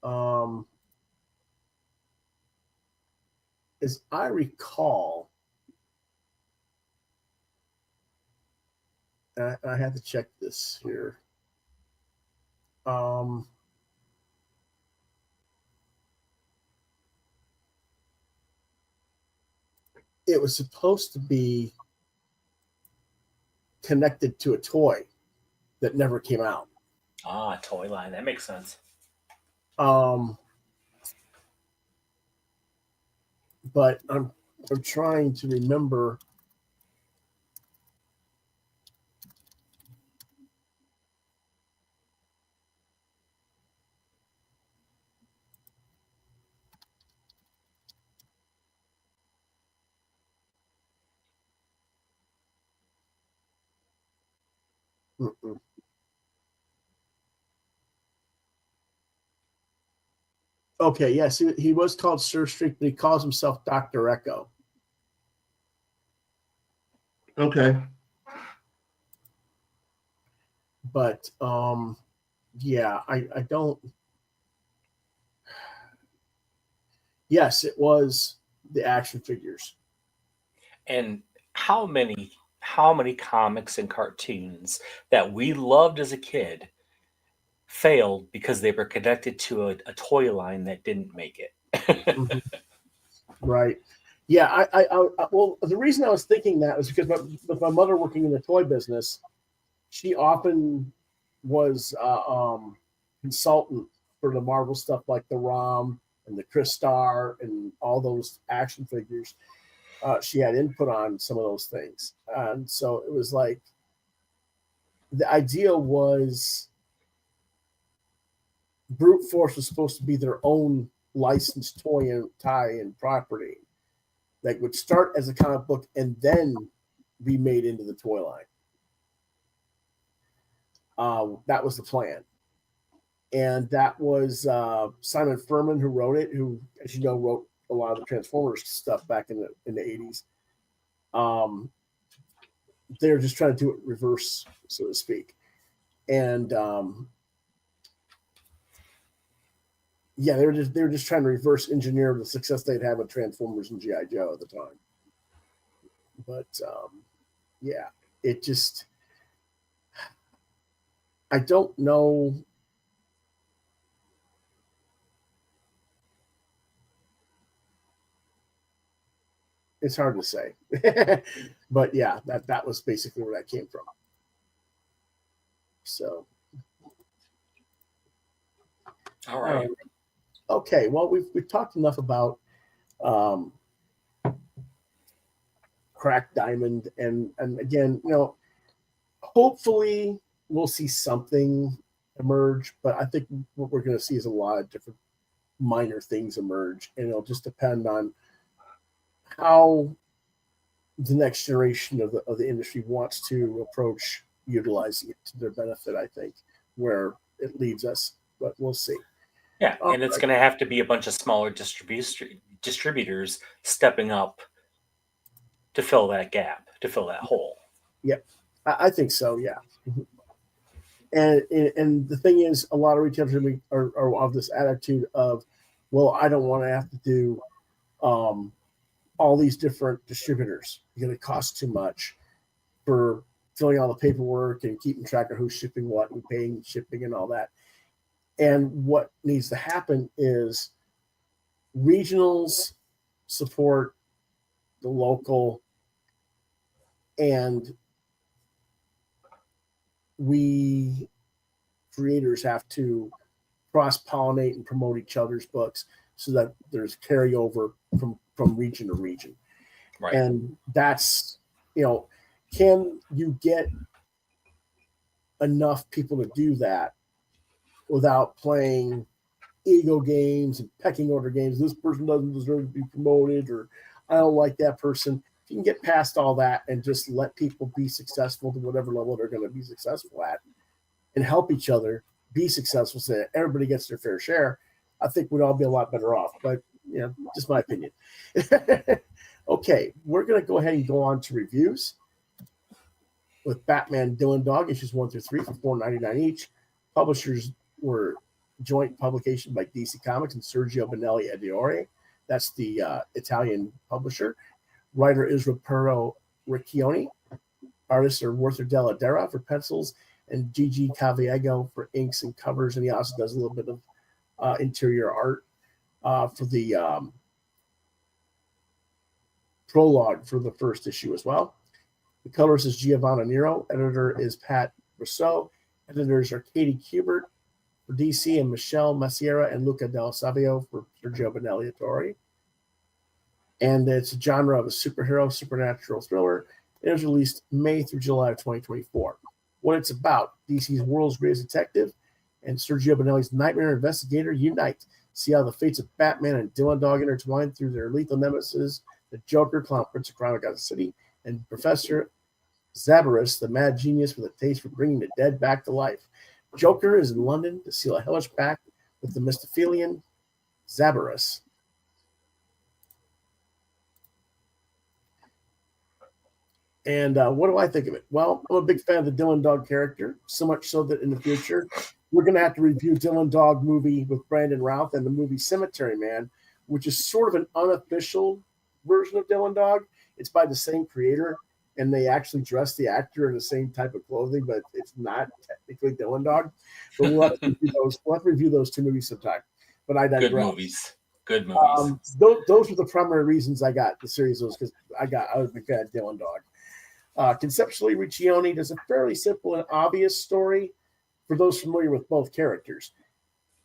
Um, as I recall, I have to check this here. It was supposed to be connected to a toy that never came out. toy line. That makes sense. But I'm trying to remember. Mm-mm. Okay, yes, he was called Surfstreak, but he calls himself Dr. Echo. Okay. But yeah, I don't. Yes, it was the action figures. And how many comics and cartoons that we loved as a kid failed because they were connected to a toy line that didn't make it? Mhm. Right. Yeah, well, the reason I was thinking that was because with my mother working in the toy business, she often was consultant for the Marvel stuff like the ROM and the Crystar and all those action figures. She had input on some of those things, and so it was like the idea was Brute Force was supposed to be their own licensed toy and tie and property that would start as a comic book and then be made into the toy line. That was the plan. And that was Simon Furman who wrote it, who, as you know, wrote a lot of the Transformers stuff back in the 80s. They're just trying to do it reverse, so to speak. And yeah, they were just trying to reverse engineer the success they'd had with Transformers and GI Joe at the time. But yeah, it just I don't know. It's hard to say, but yeah, that was basically where that came from. So, All right. Okay, well we've talked enough about um, Cracked Diamond, and again, hopefully we'll see something emerge, but I think what we're going to see is a lot of different minor things emerge, and it'll just depend on how the next generation of the industry wants to approach utilizing it to their benefit. I think where it leads us, but we'll see. Yeah, and it's going to have to be a bunch of smaller distributors stepping up to fill that gap, to fill that hole. Yep, I think so. Yeah, and the thing is, a lot of retailers are of this attitude of well, I don't want to have to do all these different distributors because it costs too much for filling all the paperwork and keeping track of who's shipping what and paying shipping and all that. And what needs to happen is regionals support the local, and we creators have to cross-pollinate and promote each other's books so that there's carryover from region to region. Right. And that's, can you get enough people to do that without playing ego games and pecking order games? This person doesn't deserve to be promoted, or I don't like that person. If you can get past all that and just let people be successful to whatever level they're going to be successful at and help each other be successful so that everybody gets their fair share, I think we'd all be a lot better off. But, just my opinion. Okay, we're going to go ahead and go on to reviews with Batman Dylan Dog, issues 1 through 3 for $4.99 each. Publishers were joint publication by DC Comics and Sergio Bonelli Editore. That's the Italian publisher. Writer is Roberto Riccioni. Artists are Werther Della Dera for pencils and Gigi Caviego for inks and covers. And he also does a little bit of interior art for the prologue for the first issue as well. The colorist is Giovanna Nero. Editor is Pat Rousseau. Editors are Katie Kubert for DC and Michelle Massiera and Luca Del Savio for Sergio Bonelli Editore. And it's a genre of a superhero, supernatural thriller. It is released May through July of 2024. What it's about: DC's world's greatest detective and Sergio Bonelli's nightmare investigator unite. See how the fates of Batman and Dylan Dog intertwine through their lethal nemesis, the Joker, Clown Prince of Crime of Gotham City, and Professor Zabarus, the mad genius with a taste for bringing the dead back to life. Joker is in London to seal a hellish pact with the Mephistophelian Zabarus. And what do I think of it? Well, I'm a big fan of the Dylan Dog character, so much so that in the future, we're going to have to review Dylan Dog movie with Brandon Routh and the movie Cemetery Man, which is sort of an unofficial version of Dylan Dog. It's by the same creator, and they actually dress the actor in the same type of clothing, but it's not technically Dylan Dog. But we'll have to review those two movies sometime. But I digress. Good movies. Those were the primary reasons I got the series, because I was a big fan of Dylan Dog. Conceptually, Riccioni does a fairly simple and obvious story for those familiar with both characters.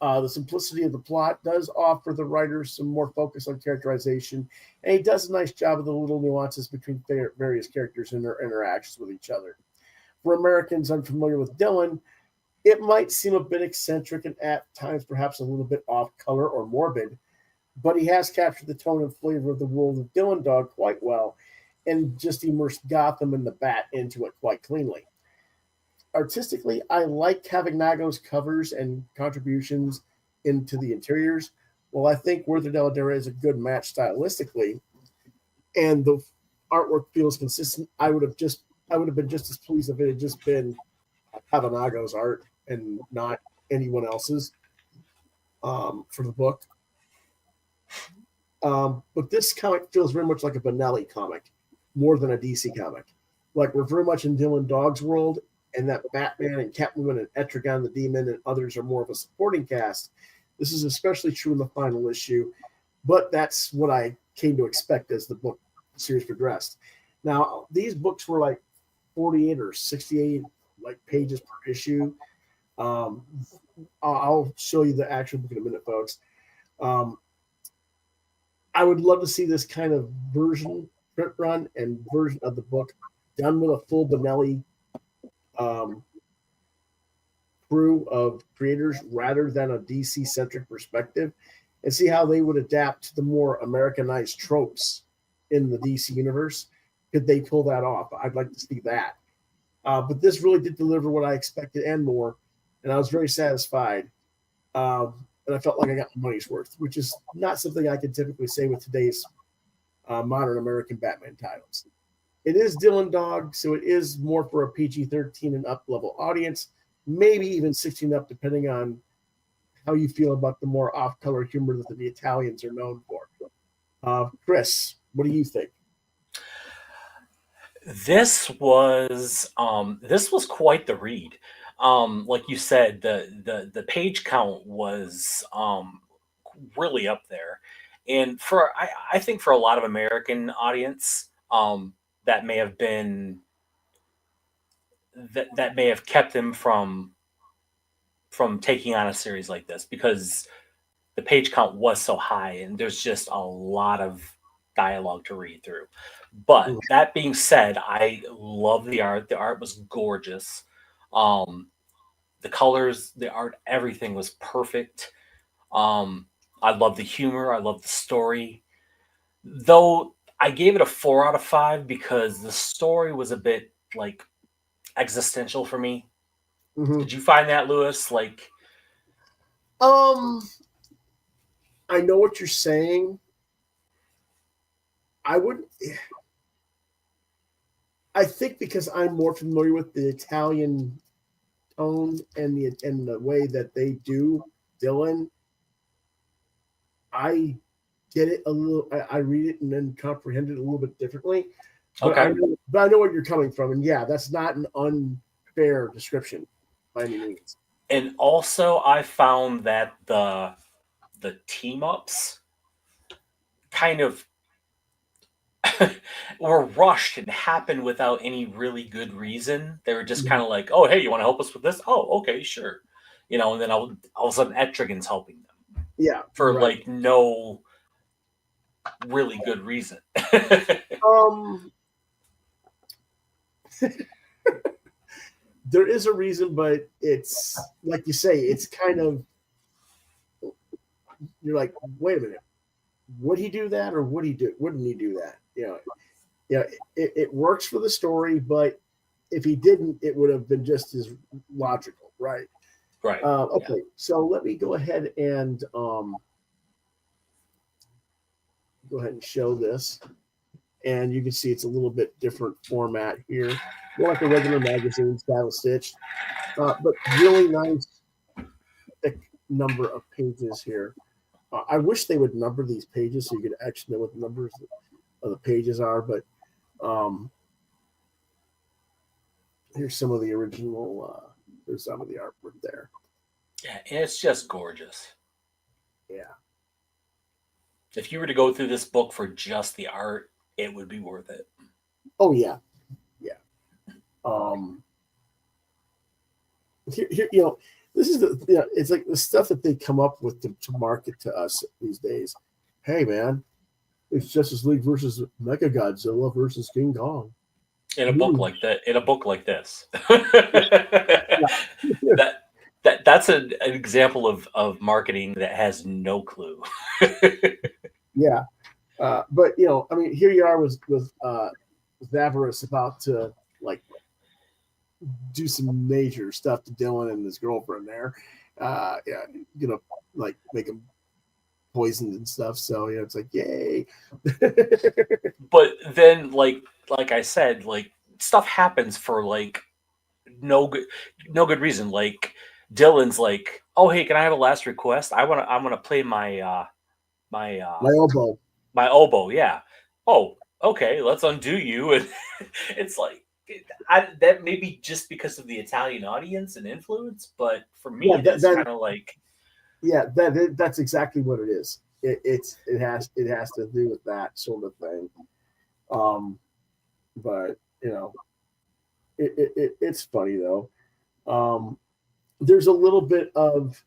The simplicity of the plot does offer the writer some more focus on characterization, and he does a nice job of the little nuances between various characters and their interactions with each other. For Americans unfamiliar with Dylan, it might seem a bit eccentric and at times perhaps a little bit off color or morbid, but he has captured the tone and flavor of the world of Dylan Dog quite well and just immersed Gotham and the Bat into it quite cleanly. Artistically, I like Cavagnago's covers and contributions into the interiors. Well, I think Werther Della Dera is a good match stylistically, and the artwork feels consistent. I would have been just as pleased if it had just been Cavagnago's art and not anyone else's for the book. But this comic feels very much like a Bonelli comic, more than a DC comic. Like, we're very much in Dylan Dog's world, and that Batman and Catwoman and Etrigan the Demon and others are more of a supporting cast. This is especially true in the final issue, but that's what I came to expect as the book series progressed. Now, these books were like 48 or 68 pages per issue. I'll show you the actual book in a minute, folks. I would love to see this kind of print run and version of the book done with a full Bonelli crew of creators rather than a DC-centric perspective, and see how they would adapt to the more Americanized tropes in the DC universe. Could they pull that off? I'd like to see that. But this really did deliver what I expected and more, and I was very satisfied. And I felt like I got my money's worth, which is not something I can typically say with today's modern American Batman titles. It is Dylan Dog, so it is more for a PG-13 and up level audience, maybe even 16 up, depending on how you feel about the more off-color humor that the Italians are known for. Chris, what do you think? This was quite the read. Like you said, the page count was really up there, and I think for a lot of American audience, that may have been that may have kept them from taking on a series like this, because the page count was so high and there's just a lot of dialogue to read through. But that being said, I love the art. The art was gorgeous. Um, the colors, the art, everything was perfect. I love the humor. I love the story. Though I gave it a 4 out of 5 because the story was a bit like existential for me. Mm-hmm. Did you find that, Lewis? Like, I know what you're saying. I think because I'm more familiar with the Italian tone and the way that they do Dylan, I get it a little. I read it and then comprehend it a little bit differently. But okay. I know where you're coming from, and yeah, that's not an unfair description by any means. And also, I found that the team ups kind of were rushed and happened without any really good reason. They were just kind of like, "Oh, hey, you want to help us with this? Oh, okay, sure." And then all of a sudden, Etrigan's helping them. Yeah, for right. like no really good reason. There is a reason, but it's like you say, it's kind of, you're like, wait a minute, would he do that or wouldn't he do that? It works for the story, but if he didn't, it would have been just as logical, right? Right. Okay, so let me go ahead and show this. And you can see it's a little bit different format here. More like a regular magazine, style stitched. But really nice thick number of pages here. I wish they would number these pages so you could actually know what the numbers of the pages are. But here's some of the original. There's some of the artwork there. Yeah, and it's just gorgeous. Yeah. If you were to go through this book for just the art, it would be worth it. Oh yeah, yeah. Here, this is it's like the stuff that they come up with to market to us these days. Hey man, it's Justice League versus Mega Godzilla versus King Kong. In a book like that, in a book like this, Yeah. that's an example of marketing that has no clue. Yeah. But I mean, here you are with Zavarius about to like do some major stuff to Dylan and his girlfriend there. Like make him poisoned and stuff. So it's like yay. But then, like I said, like stuff happens for like no good reason. Like Dylan's like, oh hey, can I have a last request? I'm gonna play my My oboe. My oboe, yeah. Oh, okay, let's undo you. And it's like that may be just because of the Italian audience and influence, but for me, it's kind of like, yeah, that's exactly what it is. It has to do with that sort of thing. But it's funny though. There's a little bit of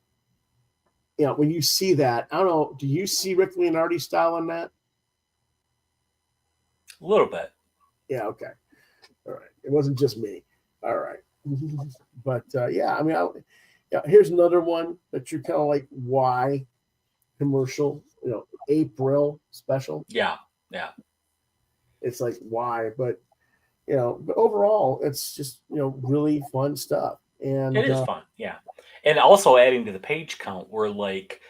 when you see that, I don't know, do you see Rick Leonardi style in that? a little bit. Yeah, okay. All right. It wasn't just me. All right. But yeah, I mean, here's another one that you're kind of like, why commercial, April special. Yeah. It's like, why? But, but overall, it's just, really fun stuff. And it is fun. Yeah. And also adding to the page count were like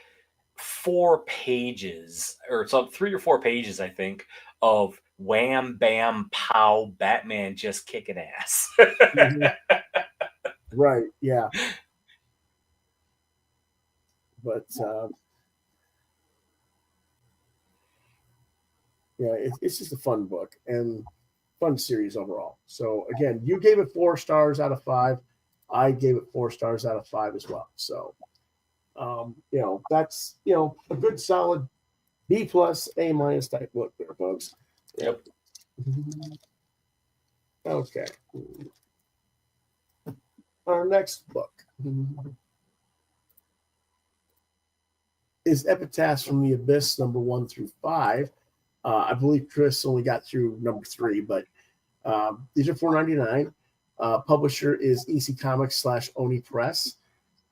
4 pages or so 3 or 4 pages, I think, of wham, bam, pow, Batman just kicking ass. Right. Yeah. But yeah, it's just a fun book and fun series overall. So again, you gave it 4 stars out of 5. I gave it 4 stars out of 5 as well. So that's a good solid B plus A minus type book there, folks. Yep. Okay. Our next book is Epitaphs from the Abyss, number 1 through 5. I believe Chris only got through number 3, but these are $4.99. Publisher is EC Comics / Oni Press.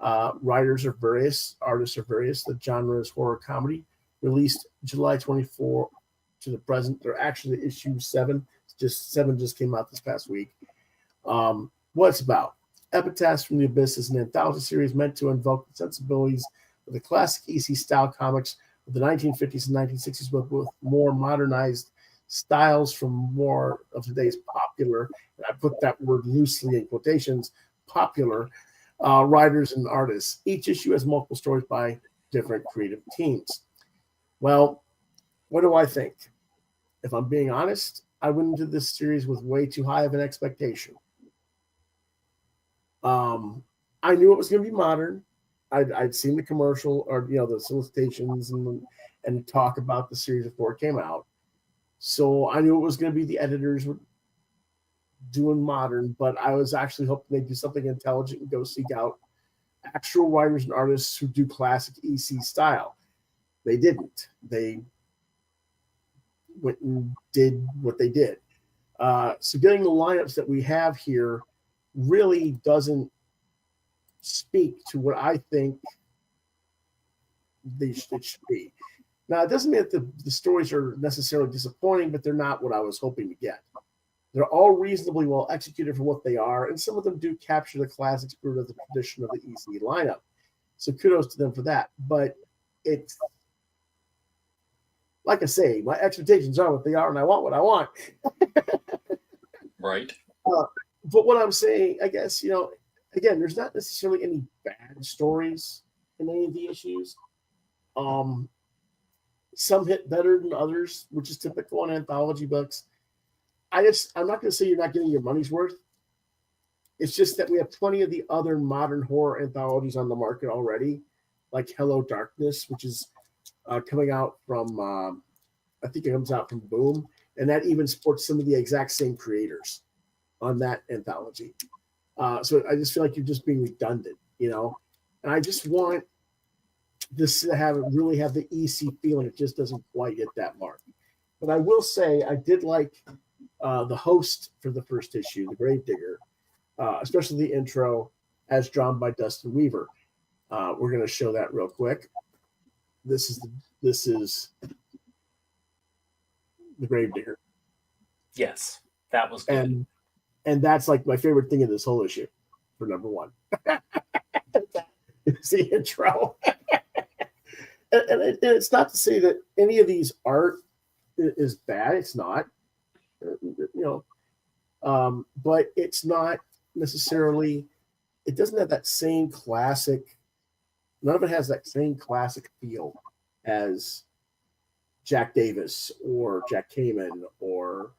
Writers are various, artists are various. The genre is horror comedy. Released July 24 to the present. They're actually issue 7. Seven just came out this past week. What it's about. Epitaphs from the Abyss is an anthology series meant to invoke the sensibilities of the classic EC style comics of the 1950s and 1960s, but with more modernized styles from more of today's popular, and I put that word loosely in quotations, popular writers and artists. Each issue has multiple stories by different creative teams. Well, what do I think? If I'm being honest, I went into this series with way too high of an expectation. I knew it was going to be modern. I'd seen the commercial or the solicitations and talk about the series before it came out, so I knew it was going to be the editors doing modern. But I was actually hoping they'd do something intelligent and go seek out actual writers and artists who do classic EC style. They didn't. They went and did what they did. So getting the lineups that we have here really doesn't speak to what I think they should be. Now, it doesn't mean that the stories are necessarily disappointing, but they're not what I was hoping to get. They're all reasonably well executed for what they are, and some of them do capture the classic spirit of the tradition of the EC lineup. So kudos to them for that. But it's, like I say, my expectations are what they are, and I want what I want. Right. But what I'm saying, I guess, again, there's not necessarily any bad stories in any of the issues. Some hit better than others, which is typical in anthology books. I'm not going to say you're not getting your money's worth. It's just that we have plenty of the other modern horror anthologies on the market already, like Hello Darkness, which is coming out from, I think it comes out from Boom, and that even supports some of the exact same creators on that anthology. So I just feel like you're just being redundant, and I just want this to really have the EC feeling. It just doesn't quite hit that mark. But I will say I did like the host for the first issue, the Gravedigger, especially the intro as drawn by Dustin Weaver. We're going to show that real quick. This is the Gravedigger. Yes, that was good. And that's like my favorite thing in this whole issue for number 1. It's the intro. and it's not to say that any of these art is bad. It's not, but it's not necessarily, it doesn't have that same classic, none of it has that same classic feel as Jack Davis or Jack Kamen or,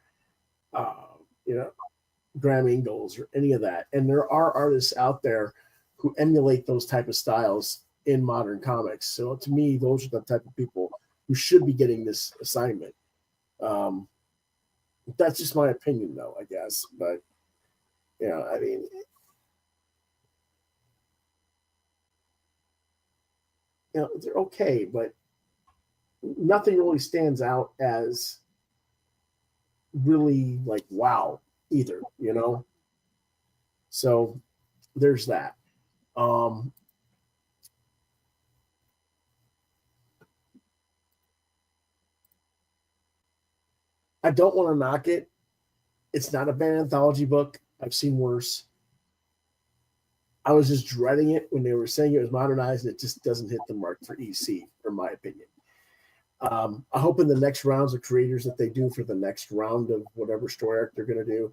Graham Ingalls or any of that. And there are artists out there who emulate those type of styles in modern comics. So to me, those are the type of people who should be getting this assignment. That's just my opinion, though, I guess. But, I mean, they're okay, but nothing really stands out as really like, wow, either, So there's that. I don't want to knock it. It's not a bad anthology book. I've seen worse. I was just dreading it when they were saying it was modernized, and it just doesn't hit the mark for EC, in my opinion. I hope in the next rounds of creators that they do for the next round of whatever story arc they're going to do,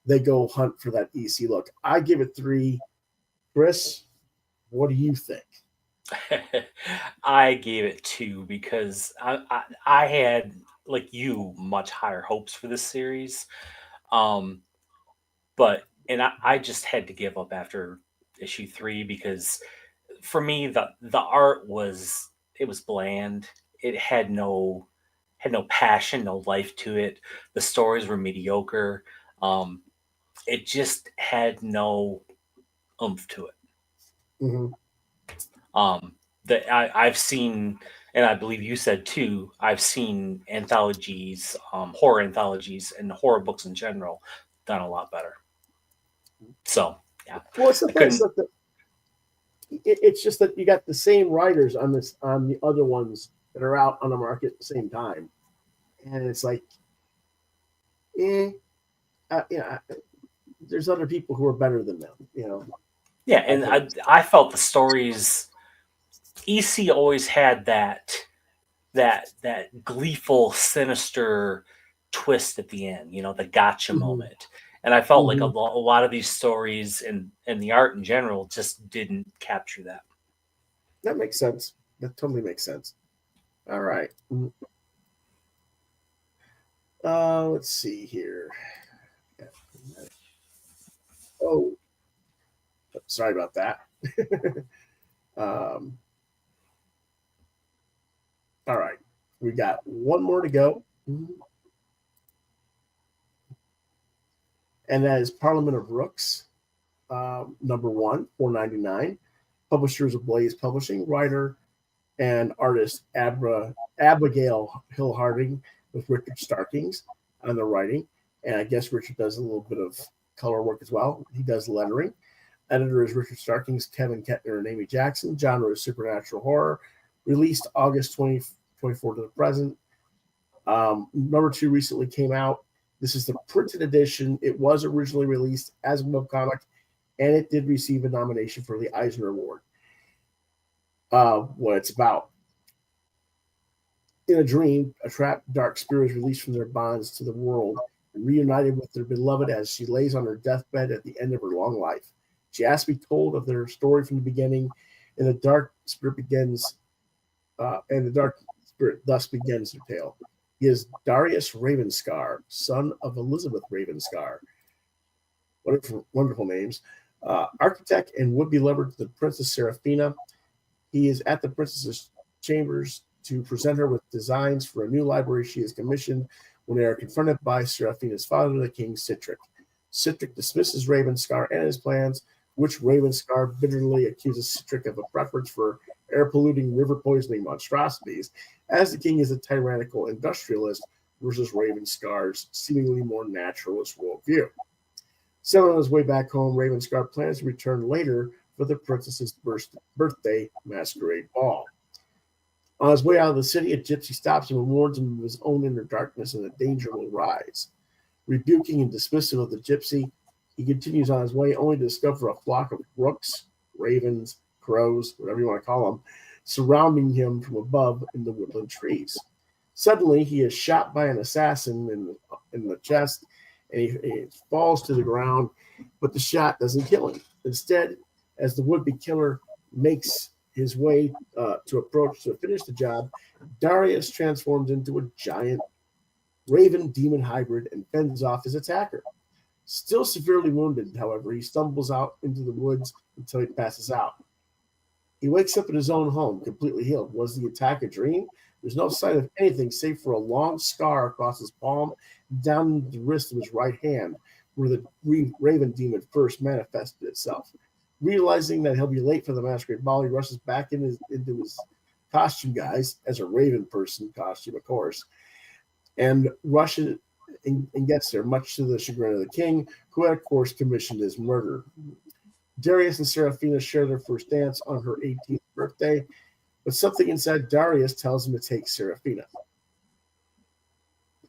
they go hunt for that EC look. I give it 3. Chris, what do you think? I gave it 2 because I had, like you, much higher hopes for this series. Um, I just had to give up after issue 3 because for me the art was, it was bland. It had no passion, no life to it. The stories were mediocre. Um, it just had no oomph to it. Mm-hmm. That I've seen, and I believe you said too, I've seen anthologies, horror anthologies, and horror books in general done a lot better. So yeah, Well, it's the I thing is couldn't. that it's just that you got the same writers on the other ones that are out on the market at the same time, and it's like, eh, yeah, there's other people who are better than them, you know. Yeah, I and think. I felt the stories. EC always had that gleeful, sinister twist at the end. You know, the gotcha Mhm. moment. And I felt like a Mhm. lot of these stories and the art in general just didn't capture that. That makes sense. That totally makes sense. All right. Let's see here. Oh, sorry about that. um, all right. We got one more to go. And that is Parliament of Rooks, number 1, 499. Publishers of Blaze Publishing, writer and artist Abigail Hill Harding with Richard Starkings on the writing. And I guess Richard does a little bit of color work as well. He does lettering. Editor is Richard Starkings, Kevin Kettner, and Amy Jackson. Genre is supernatural horror. Released August 2024 to the present. Number 2 recently came out. This is the printed edition. It was originally released as a webcomic, and it did receive a nomination for the Eisner Award. What it's about. In a dream, a trapped dark spirit is released from their bonds to the world and reunited with their beloved as she lays on her deathbed at the end of her long life. She asks to be told of their story from the beginning, and the dark spirit thus begins their tale. He is Darius Ravenscar, son of Elizabeth Ravenscar. Wonderful, wonderful names. Architect and would-be lover to the Princess Seraphina. He is at the princess's chambers to present her with designs for a new library she has commissioned when they are confronted by Seraphina's father, the king Citric. Citric dismisses Ravenscar and his plans, which Ravenscar bitterly accuses Citric of a preference for air-polluting, river-poisoning monstrosities, as the king is a tyrannical industrialist versus Ravenscar's seemingly more naturalist worldview. Still on his way back home, Ravenscar plans to return later for the princess's birthday masquerade ball. On his way out of the city, a gypsy stops him and warns him of his own inner darkness and the danger will rise. Rebuking and dismissive of the gypsy, he continues on his way only to discover a flock of rooks, ravens, crows, whatever you want to call them, surrounding him from above in the woodland trees. Suddenly, he is shot by an assassin in the chest, and he falls to the ground, but the shot doesn't kill him. Instead, as the would-be killer makes his way to finish the job, Darius transforms into a giant raven demon hybrid and fends off his attacker. Still severely wounded, however, he stumbles out into the woods until he passes out. He wakes up in his own home, completely healed. Was the attack a dream? There's no sign of anything save for a long scar across his palm, down the wrist of his right hand, where the raven demon first manifested itself. Realizing that he'll be late for the masquerade ball, he rushes back into his costume guise, as a raven person costume, of course, and rushes and gets there, much to the chagrin of the king, who had, of course, commissioned his murder. Darius and Seraphina share their first dance on her 18th birthday, but something inside Darius tells him to take Seraphina.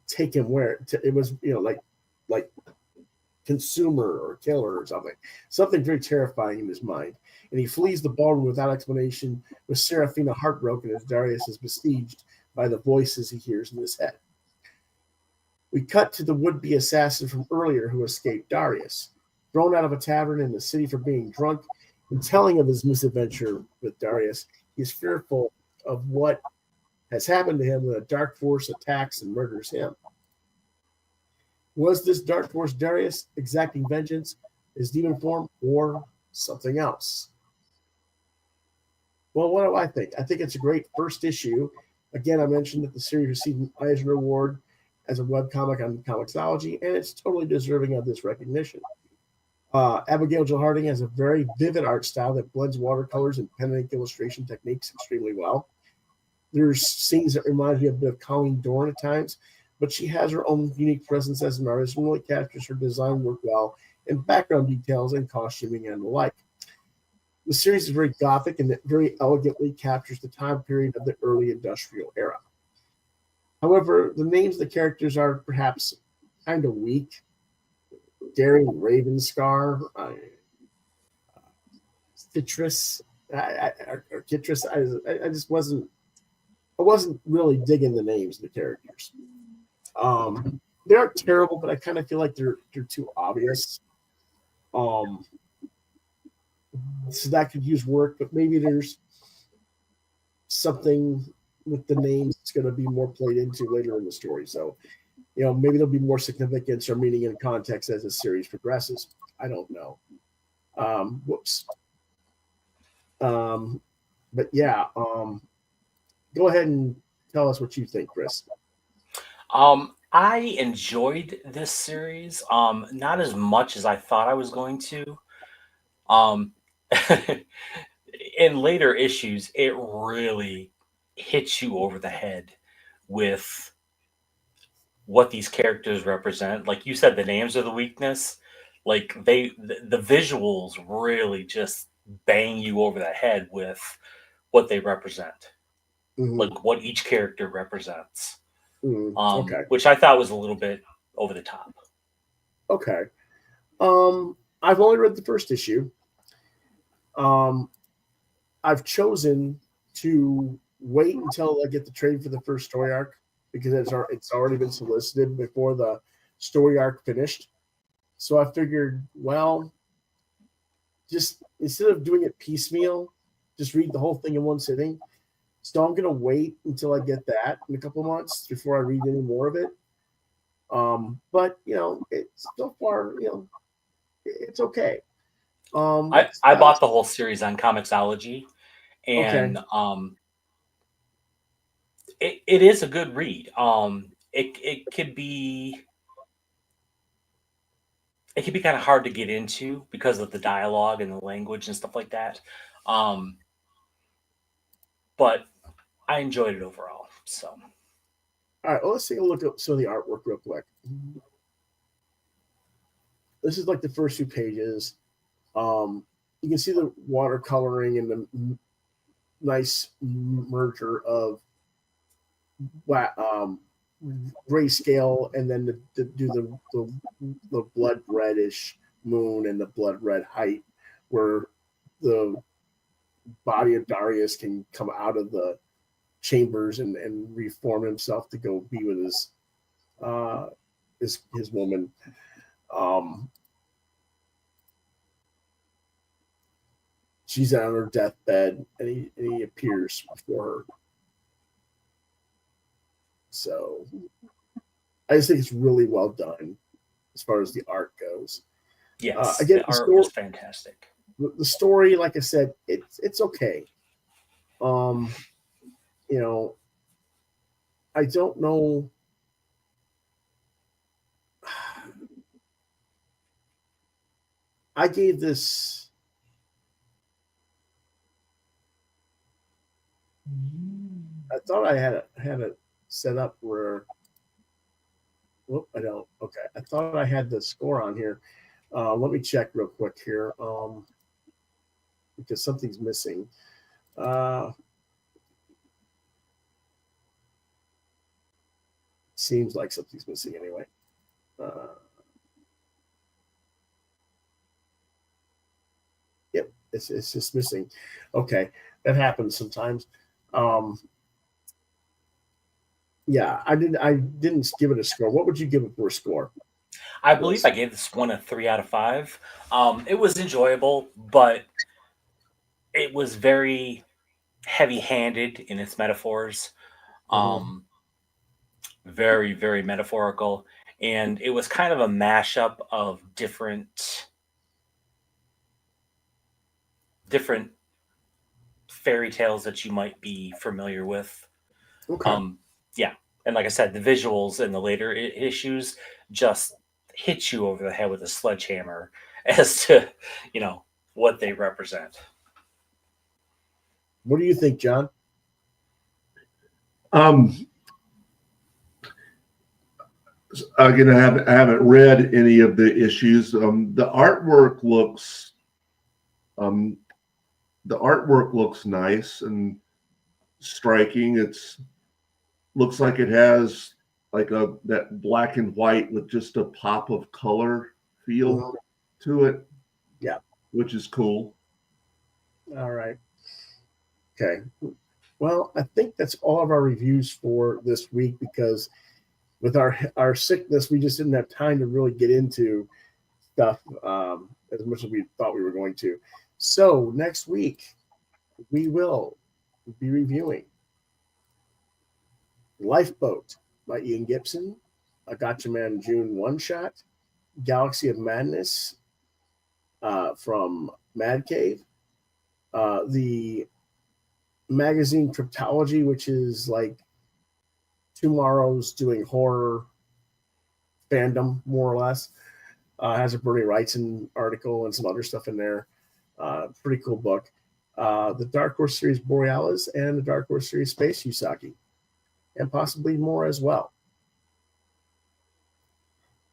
Take him where? It was, like consumer or killer or something. Something very terrifying in his mind. And he flees the ballroom without explanation, with Seraphina heartbroken as Darius is besieged by the voices he hears in his head. We cut to the would-be assassin from earlier who escaped Darius. Thrown out of a tavern in the city for being drunk and telling of his misadventure with Darius, He's fearful of what has happened to him when a dark force attacks and murders him. Was this dark force Darius exacting vengeance, his demon form, or something else? Well, what do I think? I think it's a great first issue. Again, I mentioned that the series received an Eisner Award as a webcomic on Comixology, and it's totally deserving of this recognition. Abigail Jill Harding has a very vivid art style that blends watercolors and pen and ink illustration techniques extremely well. There's scenes that remind me a bit of Colleen Dorn at times, but she has her own unique presence as an artist and really captures her design work well in background details and costuming and the like. The series is very gothic and it very elegantly captures the time period of the early industrial era. However, the names of the characters are perhaps kind of weak. Daring Ravenscar, Citrus, or Citrus. I just wasn't really digging the names of the characters. They aren't terrible, but I kind of feel like they're too obvious. So that could use work, but maybe there's something with the names that's going to be more played into later in the story. So, maybe there'll be more significance or meaning and context as the series progresses. I don't know. Whoops. But yeah, go ahead and tell us what you think, Chris. I enjoyed this series, not as much as I thought I was going to. In later issues, it really hits you over the head with what these characters represent. Like you said, the names are the weakness. Like the visuals really just bang you over the head with what they represent, like what each character represents. Okay. Which I thought was a little bit over the top. Okay. I've only read the first issue. I've chosen to wait until I get the trade for the first story arc because it's already been solicited before the story arc finished. So I figured, well, just instead of doing it piecemeal, just read the whole thing in one sitting. So I'm going to wait until I get that in a couple of months before I read any more of it. But, it's so far, it's okay. I bought the whole series on Comixology, and okay. It is a good read. It could be kind of hard to get into because of the dialogue and the language and stuff like that. But I enjoyed it overall. So, all right, well, let's take a look at some of the artwork real quick. This is like the first few pages. You can see the watercoloring and the nice merger of grayscale and then the blood reddish moon and the blood red height, where the body of Darius can come out of the chambers and reform himself to go be with his woman. She's on her deathbed, and he appears before her. So I just think it's really well done as far as the art goes. Yes, again, the art was fantastic. The story, like I said, it's okay. I don't know. I gave this. I thought I had it set up where. Well, I don't. Okay, I thought I had the score on here. Let me check real quick here, because something's missing. Seems like something's missing anyway. Yep, it's just missing. Okay, that happens sometimes. Yeah, I didn't give it a score. What would you give it for a score? I believe I gave this one a 3 out of 5. It was enjoyable, but it was very heavy-handed in its metaphors. Very, very metaphorical. And it was kind of a mashup of different fairy tales that you might be familiar with. Okay. Yeah. And like I said, the visuals in the later issues just hit you over the head with a sledgehammer as to, what they represent. What do you think, John? Again, I haven't read any of the issues. The artwork looks nice and striking. Looks like it has like that black and white with just a pop of color feel to it. Yeah. Which is cool. All right. Okay. Well, I think that's all of our reviews for this week, because with our sickness, we just didn't have time to really get into stuff as much as we thought we were going to. So next week, we will be reviewing Lifeboat by Ian Gibson, a Gotcha Man June one-shot, Galaxy of Madness from Mad Cave, the magazine Cryptology, which is like Tomorrow's doing horror fandom, more or less. Has a Bernie Wrightson article and some other stuff in there. Pretty cool book. The Dark Horse series Borealis and the Dark Horse series Space Usagi, and possibly more as well.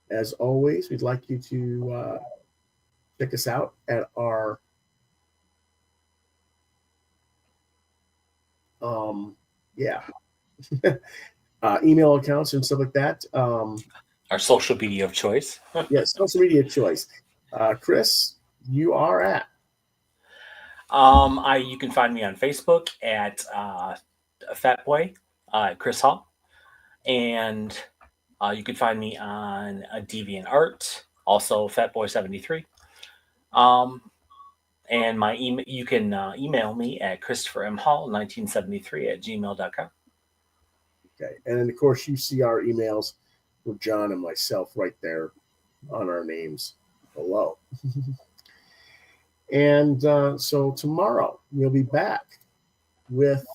As always, we'd like you to check us out at our email accounts and stuff like that. Our social media of choice. Yes, social media choice. Chris, you are at? You can find me on Facebook at Fat Boy, Chris Hall, and you can find me on DeviantArt, also Fatboy73. And my email, you can email me at ChristopherMHall1973@gmail.com. Okay, and then of course you see our emails for John and myself right there on our names below. And so tomorrow we'll be back with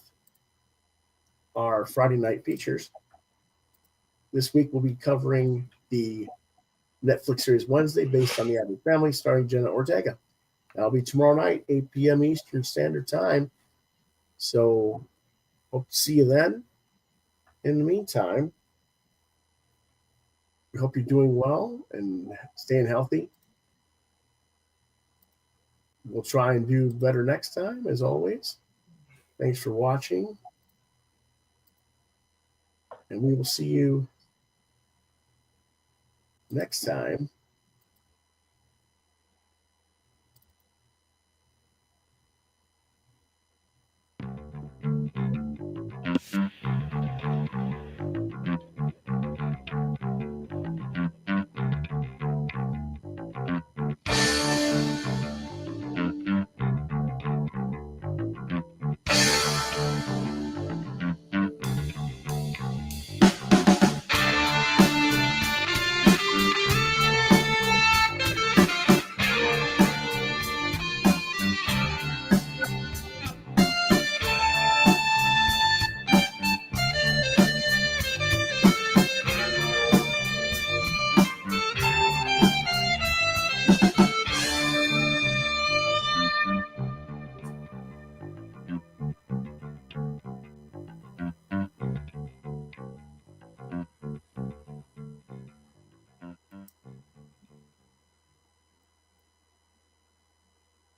our Friday night features. This week we'll be covering the Netflix series Wednesday, based on the Abbott Family, starring Jenna Ortega. That'll be tomorrow night, 8 p.m. Eastern Standard Time. So hope to see you then. In the meantime, we hope you're doing well and staying healthy. We'll try and do better next time, as always. Thanks for watching. And we will see you next time